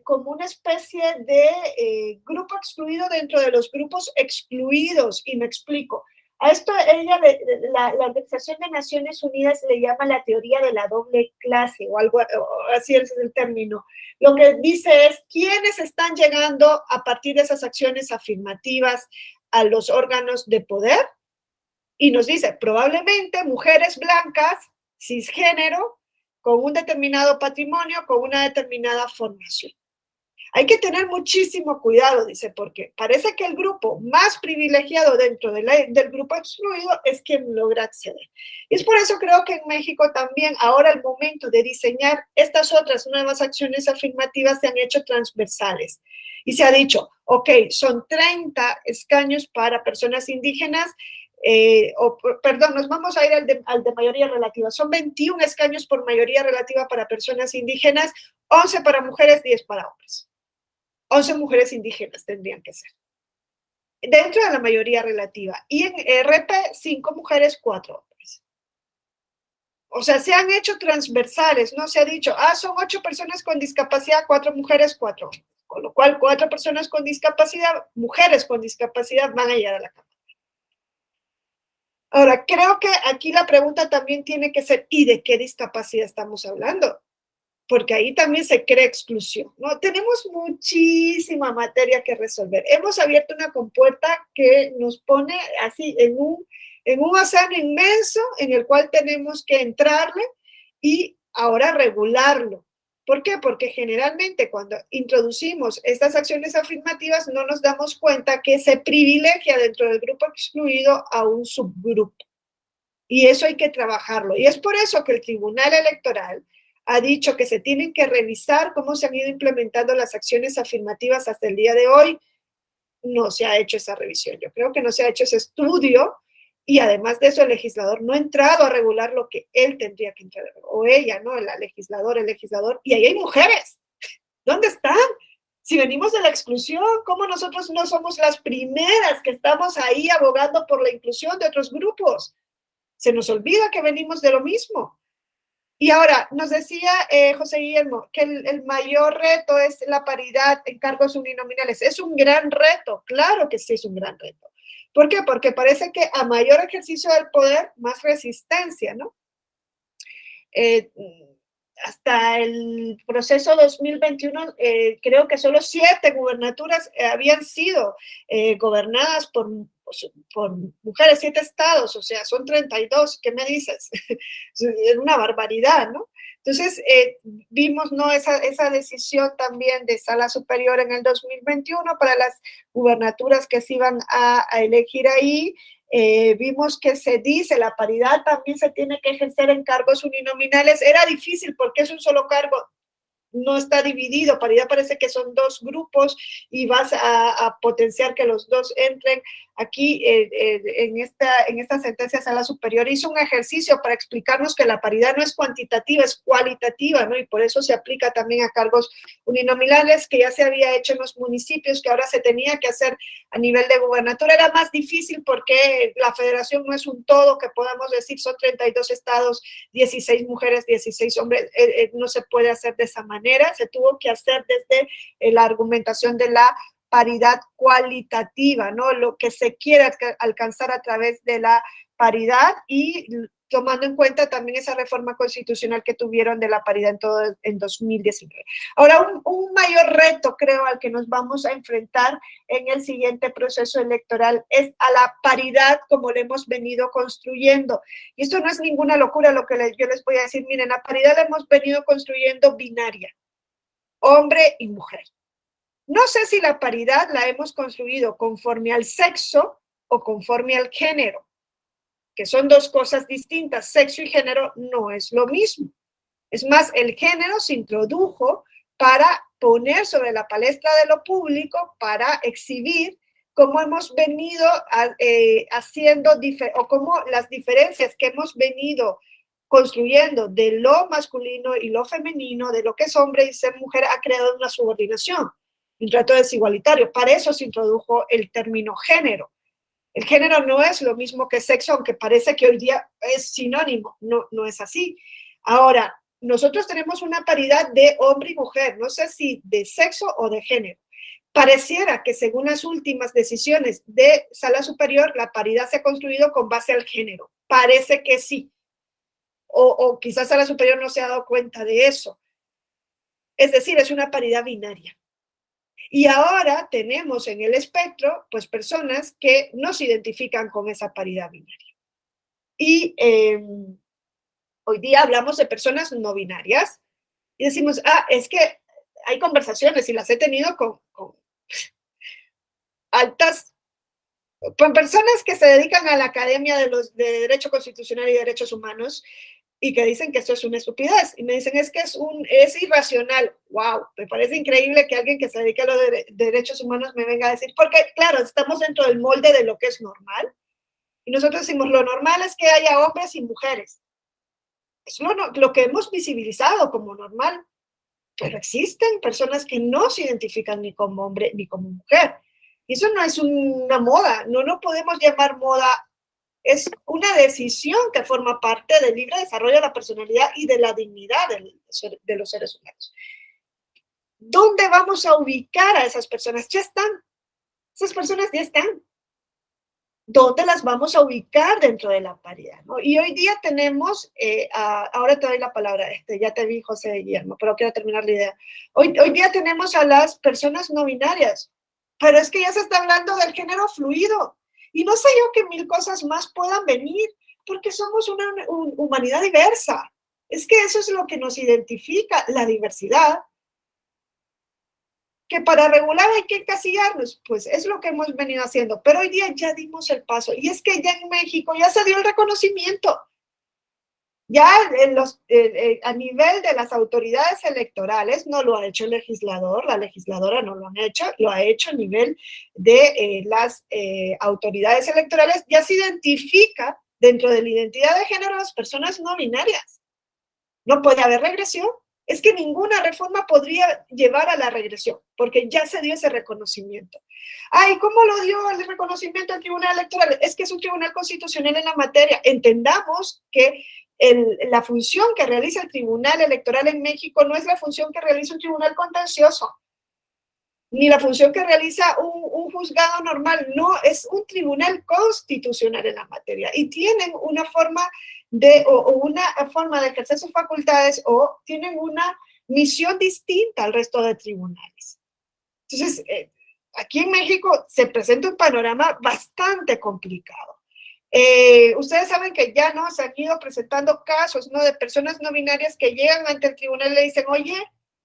como una especie de grupo excluido dentro de los grupos excluidos, y me explico. A esto la Organización de Naciones Unidas le llama la teoría de la doble clase, o algo así es el término. Lo que dice es quiénes están llegando a partir de esas acciones afirmativas a los órganos de poder, y nos dice probablemente mujeres blancas, cisgénero, con un determinado patrimonio, con una determinada formación. Hay que tener muchísimo cuidado, dice, porque parece que el grupo más privilegiado dentro del grupo excluido es quien logra acceder. Y es por eso creo que en México también ahora el momento de diseñar estas otras nuevas acciones afirmativas se han hecho transversales. Y se ha dicho, ok, son 30 escaños para personas indígenas, nos vamos a ir al de mayoría relativa. Son 21 escaños por mayoría relativa para personas indígenas, 11 para mujeres, 10 para hombres. 11 mujeres indígenas tendrían que ser. Dentro de la mayoría relativa. Y en RP, 5 mujeres, 4 hombres. O sea, se han hecho transversales, no se ha dicho, son 8 personas con discapacidad, 4 mujeres, 4 hombres. Con lo cual, 4 personas con discapacidad, mujeres con discapacidad, van a llegar a la Cámara. Ahora, creo que aquí la pregunta también tiene que ser, ¿y de qué discapacidad estamos hablando? Porque ahí también se crea exclusión, ¿no? Tenemos muchísima materia que resolver. Hemos abierto una compuerta que nos pone así en un océano inmenso en el cual tenemos que entrarle y ahora regularlo. ¿Por qué? Porque generalmente cuando introducimos estas acciones afirmativas no nos damos cuenta que se privilegia dentro del grupo excluido a un subgrupo. Y eso hay que trabajarlo. Y es por eso que el Tribunal Electoral ha dicho que se tienen que revisar cómo se han ido implementando las acciones afirmativas hasta el día de hoy. No se ha hecho esa revisión. Yo creo que no se ha hecho ese estudio y además de eso el legislador no ha entrado a regular lo que él tendría que entrar, o ella, ¿no? El legislador, y ahí hay mujeres. ¿Dónde están? Si venimos de la exclusión, ¿cómo nosotros no somos las primeras que estamos ahí abogando por la inclusión de otros grupos? Se nos olvida que venimos de lo mismo. Y ahora, nos decía José Guillermo que el mayor reto es la paridad en cargos uninominales. Es un gran reto, claro que sí es un gran reto. ¿Por qué? Porque parece que a mayor ejercicio del poder, más resistencia, ¿no? Hasta el proceso 2021, creo que solo 7 gubernaturas habían sido gobernadas por mujeres, 7 estados, o sea, son 32, ¿qué me dices? Es una barbaridad, ¿no? Entonces, vimos, ¿no? Esa decisión también de Sala Superior en el 2021 para las gubernaturas que se iban a elegir ahí. Vimos que se dice la paridad también se tiene que ejercer en cargos uninominales. Era difícil porque es un solo cargo, no está dividido. Paridad parece que son 2 grupos y vas a potenciar que los 2 entren. Aquí en esta sentencia Sala Superior hizo un ejercicio para explicarnos que la paridad no es cuantitativa, es cualitativa, ¿no? Y por eso se aplica también a cargos uninominales, que ya se había hecho en los municipios, que ahora se tenía que hacer a nivel de gubernatura. Era más difícil porque la federación no es un todo que podamos decir, son 32 estados, 16 mujeres, 16 hombres, no se puede hacer de esa manera. Se tuvo que hacer desde la argumentación de la paridad cualitativa, ¿no? Lo que se quiere alcanzar a través de la paridad y tomando en cuenta también esa reforma constitucional que tuvieron de la paridad en 2019. Ahora, un mayor reto, creo, al que nos vamos a enfrentar en el siguiente proceso electoral es a la paridad como lo hemos venido construyendo. Y esto no es ninguna locura lo que yo les voy a decir. Miren, la paridad la hemos venido construyendo binaria, hombre y mujer. No sé si la paridad la hemos construido conforme al sexo o conforme al género, que son 2 cosas distintas. Sexo y género no es lo mismo. Es más, el género se introdujo para poner sobre la palestra de lo público, para exhibir cómo hemos venido haciendo, o cómo las diferencias que hemos venido construyendo de lo masculino y lo femenino, de lo que es hombre y ser mujer, ha creado una subordinación, un trato desigualitario. Para eso se introdujo el término género. El género no es lo mismo que sexo, aunque parece que hoy día es sinónimo. No es así. Ahora, nosotros tenemos una paridad de hombre y mujer, no sé si de sexo o de género. Pareciera que según las últimas decisiones de Sala Superior, la paridad se ha construido con base al género. Parece que sí. O quizás Sala Superior no se ha dado cuenta de eso. Es decir, es una paridad binaria. Y ahora tenemos en el espectro, pues, personas que no se identifican con esa paridad binaria. Y hoy día hablamos de personas no binarias y decimos, es que hay conversaciones y las he tenido con personas que se dedican a la Academia de Derecho Constitucional y Derechos Humanos y que dicen que esto es una estupidez. Y me dicen, es que es irracional. ¡Wow! Me parece increíble que alguien que se dedique a los derechos humanos me venga a decir, porque claro, estamos dentro del molde de lo que es normal. Y nosotros decimos, lo normal es que haya hombres y mujeres. Es lo que hemos visibilizado como normal. Pero existen personas que no se identifican ni como hombre ni como mujer. Y eso no es una moda. No podemos llamar moda. Es una decisión que forma parte del libre desarrollo de la personalidad y de la dignidad de los seres humanos. ¿Dónde vamos a ubicar a esas personas? Ya están. Esas personas ya están. ¿Dónde las vamos a ubicar dentro de la paridad? ¿No? Y hoy día tenemos, ahora te doy la palabra, ya te vi, José Guillermo, pero quiero terminar la idea. Hoy día tenemos a las personas no binarias, pero es que ya se está hablando del género fluido. Y no sé yo que mil cosas más puedan venir, porque somos una humanidad diversa. Es que eso es lo que nos identifica, la diversidad. Que para regular hay que encasillarnos, pues es lo que hemos venido haciendo, pero hoy día ya dimos el paso, y es que ya en México ya se dio el reconocimiento, ya a nivel de las autoridades electorales, no lo ha hecho el legislador, la legisladora no lo han hecho, lo ha hecho a nivel de las autoridades electorales, ya se identifica dentro de la identidad de género a las personas no binarias. No puede haber regresión. Es que ninguna reforma podría llevar a la regresión, porque ya se dio ese reconocimiento. Ay, ¿cómo lo dio el reconocimiento al Tribunal Electoral? Es que es un tribunal constitucional en la materia. Entendamos que la función que realiza el Tribunal Electoral en México no es la función que realiza un tribunal contencioso, ni la función que realiza un juzgado normal. No, es un tribunal constitucional en la materia, y tienen una forma una forma de ejercer sus facultades, o tienen una misión distinta al resto de tribunales. Entonces, aquí en México se presenta un panorama bastante complicado. Ustedes saben que ya no se han ido presentando casos, ¿no?, de personas no binarias que llegan ante el tribunal y le dicen, oye,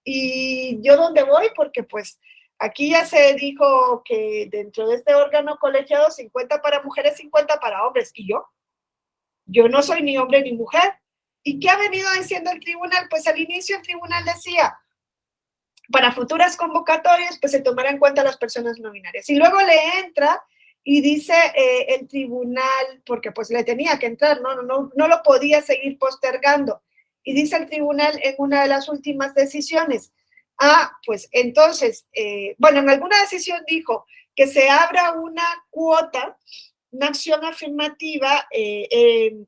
¿y yo dónde voy? Porque pues aquí ya se dijo que dentro de este órgano colegiado 50 para mujeres, 50 para hombres, y yo no soy ni hombre ni mujer. ¿Y qué ha venido diciendo el tribunal? Pues al inicio el tribunal decía, para futuras convocatorias, pues se tomarán en cuenta las personas no binarias. Y luego le entra y dice el tribunal, porque pues le tenía que entrar, no lo podía seguir postergando. Y dice el tribunal en una de las últimas decisiones, pues entonces, en alguna decisión dijo que se abra una cuota, una acción afirmativa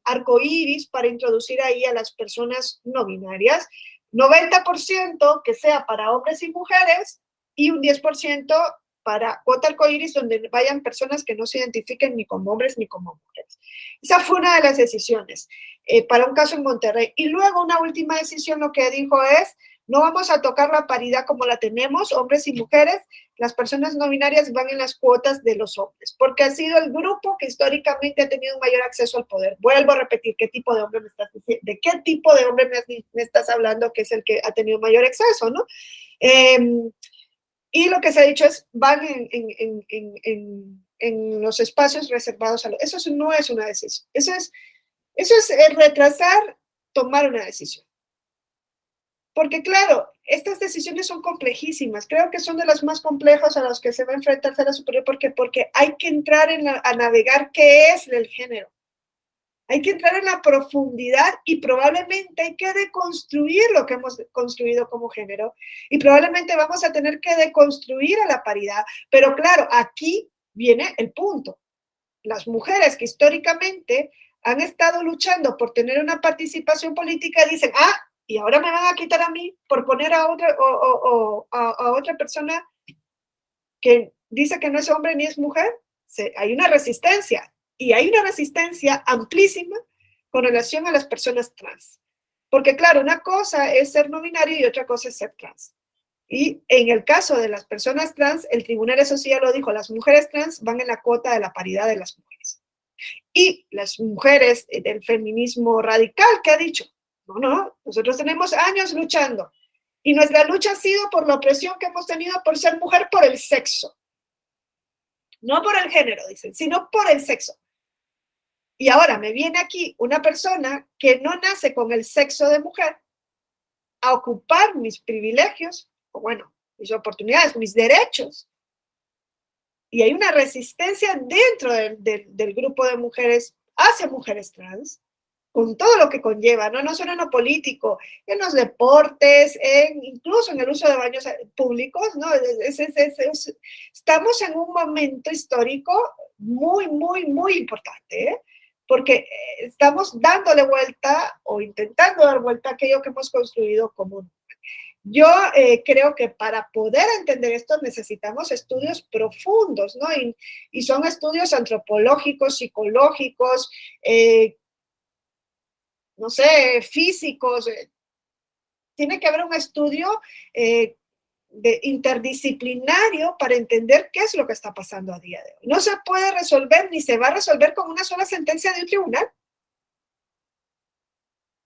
arcoíris para introducir ahí a las personas no binarias, 90% que sea para hombres y mujeres, y un 10% para cuota arcoíris, donde vayan personas que no se identifiquen ni como hombres ni como mujeres. Esa fue una de las decisiones para un caso en Monterrey. Y luego una última decisión lo que dijo es, no vamos a tocar la paridad como la tenemos, hombres y mujeres, las personas no binarias van en las cuotas de los hombres, porque ha sido el grupo que históricamente ha tenido un mayor acceso al poder. Vuelvo a repetir, ¿qué tipo de hombre me estás diciendo? ¿De qué tipo de hombre me estás hablando que es el que ha tenido mayor acceso, no? Y lo que se ha dicho es, van en los espacios reservados a los... Eso no es una decisión. Eso es retrasar tomar una decisión. Porque claro, estas decisiones son complejísimas. Creo que son de las más complejas a las que se va a enfrentar Sala Superior, porque hay que entrar a navegar qué es el género. Hay que entrar en la profundidad, y probablemente hay que deconstruir lo que hemos construido como género, y probablemente vamos a tener que deconstruir a la paridad. Pero claro, aquí viene el punto. Las mujeres que históricamente han estado luchando por tener una participación política dicen, y ahora me van a quitar a mí por poner a otra persona que dice que no es hombre ni es mujer. Hay una resistencia, y hay una resistencia amplísima con relación a las personas trans. Porque claro, una cosa es ser no binario y otra cosa es ser trans. Y en el caso de las personas trans, el tribunal, eso sí ya lo dijo, las mujeres trans van en la cuota de la paridad de las mujeres. Y las mujeres del feminismo radical, ¿qué ha dicho? No, nosotros tenemos años luchando, y nuestra lucha ha sido por la opresión que hemos tenido por ser mujer, por el sexo. No por el género, dicen, sino por el sexo. Y ahora me viene aquí una persona que no nace con el sexo de mujer a ocupar mis privilegios, o mis oportunidades, mis derechos. Y hay una resistencia dentro del grupo de mujeres hacia mujeres trans, con todo lo que conlleva, no solo en lo político, en los deportes, incluso en el uso de baños públicos, ¿no? Estamos en un momento histórico muy, muy, muy importante, ¿eh? Porque estamos dándole vuelta o intentando dar vuelta a aquello que hemos construido común. Yo creo que para poder entender esto necesitamos estudios profundos, ¿no? Y son estudios antropológicos, psicológicos, no sé, físicos. Tiene que haber un estudio interdisciplinario para entender qué es lo que está pasando a día de hoy. No se puede resolver ni se va a resolver con una sola sentencia de un tribunal.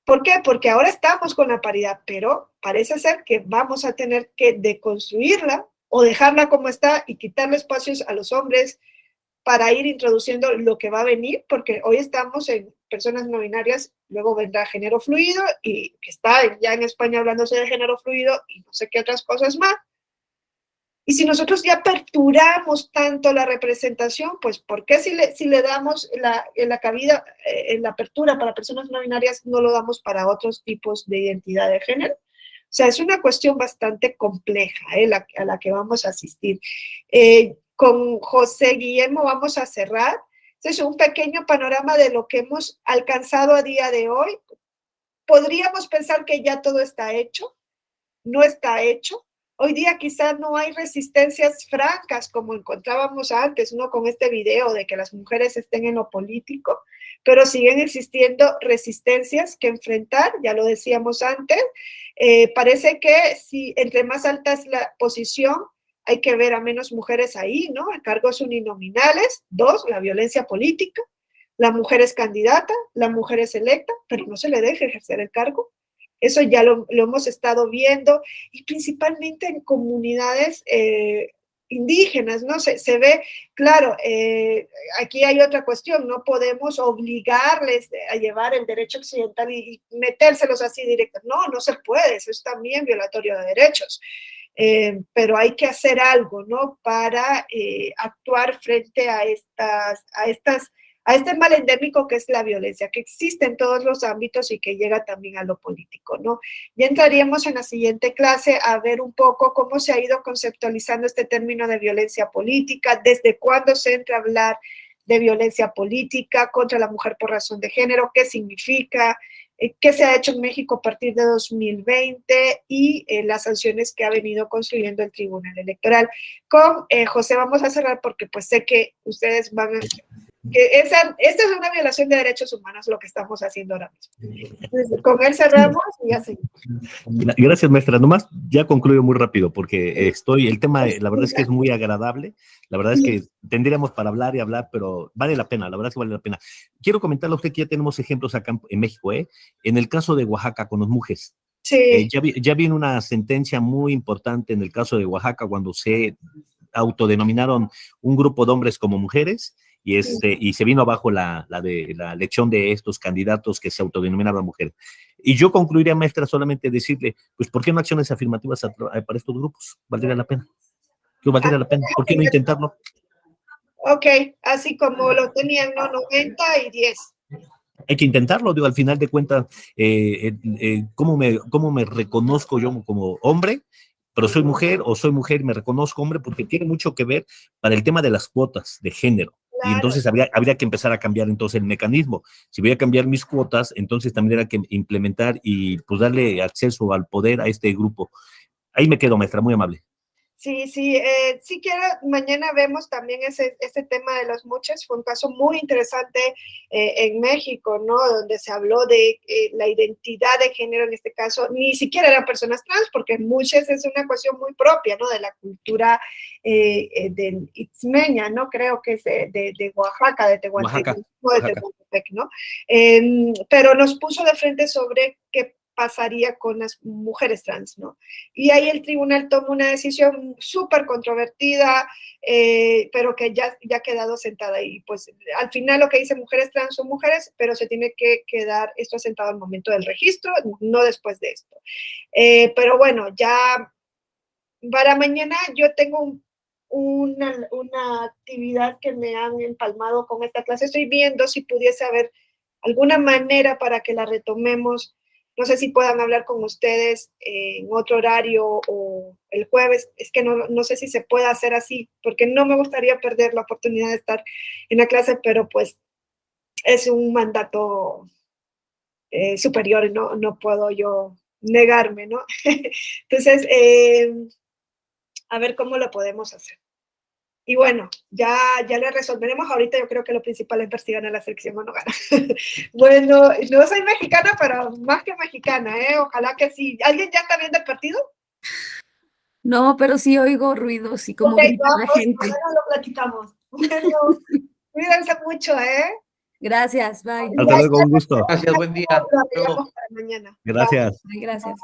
¿Por qué? Porque ahora estamos con la paridad, pero parece ser que vamos a tener que deconstruirla o dejarla como está y quitarle espacios a los hombres para ir introduciendo lo que va a venir, porque hoy estamos en personas no binarias, luego vendrá género fluido, y que está ya en España hablándose de género fluido y no sé qué otras cosas más. Y si nosotros ya aperturamos tanto la representación, pues ¿por qué si le damos la cabida, la apertura para personas no binarias, no lo damos para otros tipos de identidad de género? O sea, es una cuestión bastante compleja a la que vamos a asistir. Con José Guillermo vamos a cerrar. Es un pequeño panorama de lo que hemos alcanzado a día de hoy. Podríamos pensar que ya todo está hecho, no está hecho. Hoy día quizá no hay resistencias francas como encontrábamos antes, ¿no? Con este video de que las mujeres estén en lo político, pero siguen existiendo resistencias que enfrentar, ya lo decíamos antes. Parece que si entre más alta es la posición, hay que ver a menos mujeres ahí, ¿no? Cargos uninominales. 2, la violencia política. La mujer es candidata, la mujer es electa, pero no se le deja ejercer el cargo. Eso ya lo hemos estado viendo, y principalmente en comunidades indígenas, ¿no? Se ve, claro, aquí hay otra cuestión, no podemos obligarles a llevar el derecho occidental y metérselos así directo. No se puede, eso es también violatorio de derechos. Pero hay que hacer algo, ¿no? Para actuar frente a este mal endémico que es la violencia, que existe en todos los ámbitos y que llega también a lo político, ¿no? Ya entraríamos en la siguiente clase a ver un poco cómo se ha ido conceptualizando este término de violencia política, desde cuándo se entra a hablar de violencia política contra la mujer por razón de género, qué significa, qué se ha hecho en México a partir de 2020 y las sanciones que ha venido construyendo el Tribunal Electoral. Con José vamos a cerrar porque pues sé que ustedes van a... esta es una violación de derechos humanos lo que estamos haciendo ahora mismo. Entonces, con él cerramos y ya seguimos. Gracias, maestra. Nomás ya concluyo muy rápido porque el tema, la verdad es que es muy agradable. La verdad es que tendríamos para hablar y hablar, pero vale la pena, la verdad es que vale la pena. Quiero comentarle a usted que ya tenemos ejemplos acá en México, ¿eh? En el caso de Oaxaca con los mujes. Sí. Ya viene una sentencia muy importante en el caso de Oaxaca cuando se autodenominaron un grupo de hombres como mujeres y se vino abajo la elección de estos candidatos que se autodenominaban mujeres. Y yo concluiría, maestra, solamente decirle, pues, ¿por qué no acciones afirmativas para estos grupos? ¿Valdría la pena? ¿Valdría la pena? ¿Por qué no intentarlo? Ok, así como lo tenían, ¿no? 90 y 10. Hay que intentarlo, digo, al final de cuentas, ¿cómo me reconozco yo como hombre? Pero soy mujer o soy mujer y me reconozco hombre, porque tiene mucho que ver para el tema de las cuotas de género. Claro. Y entonces habría que empezar a cambiar entonces el mecanismo. Si voy a cambiar mis cuotas, entonces también era que implementar y pues darle acceso al poder a este grupo. Ahí me quedo, maestra, muy amable. Sí, si quiero, mañana vemos también ese tema de los muches. Fue un caso muy interesante en México, ¿no? Donde se habló de la identidad de género, en este caso, ni siquiera eran personas trans, porque muches es una cuestión muy propia, ¿no? De la cultura del itzmeña, ¿no? Creo que es de Oaxaca, de Tehuantepec, ¿no? Pero nos puso de frente sobre qué pasaría con las mujeres trans, ¿no? Y ahí el tribunal toma una decisión súper controvertida, pero que ya ha quedado sentada. Y pues al final lo que dice mujeres trans son mujeres, pero se tiene que quedar esto asentado al momento del registro, no después de esto. Pero bueno, ya para mañana yo tengo una actividad que me han empalmado con esta clase. Estoy viendo si pudiese haber alguna manera para que la retomemos. No sé si puedan hablar con ustedes en otro horario o el jueves. Es que no sé si se puede hacer así, porque no me gustaría perder la oportunidad de estar en la clase, pero pues es un mandato superior y no puedo yo negarme, ¿no? Entonces, a ver cómo lo podemos hacer. Y bueno, ya le resolveremos. Ahorita yo creo que lo principal es ver si gana la selección o no gana. Bueno, no soy mexicana, pero más que mexicana, ¿eh? Ojalá que sí. ¿Alguien ya está viendo el partido? No, pero sí oigo ruidos y como Ok, grita la vamos, gente. ahora lo platicamos. Bueno, cuídense mucho, ¿eh? Gracias, bye. Hasta luego, un gusto. Gracias, buen día. Lo Hasta luego. arreglamos para mañana. Gracias. Bye, gracias.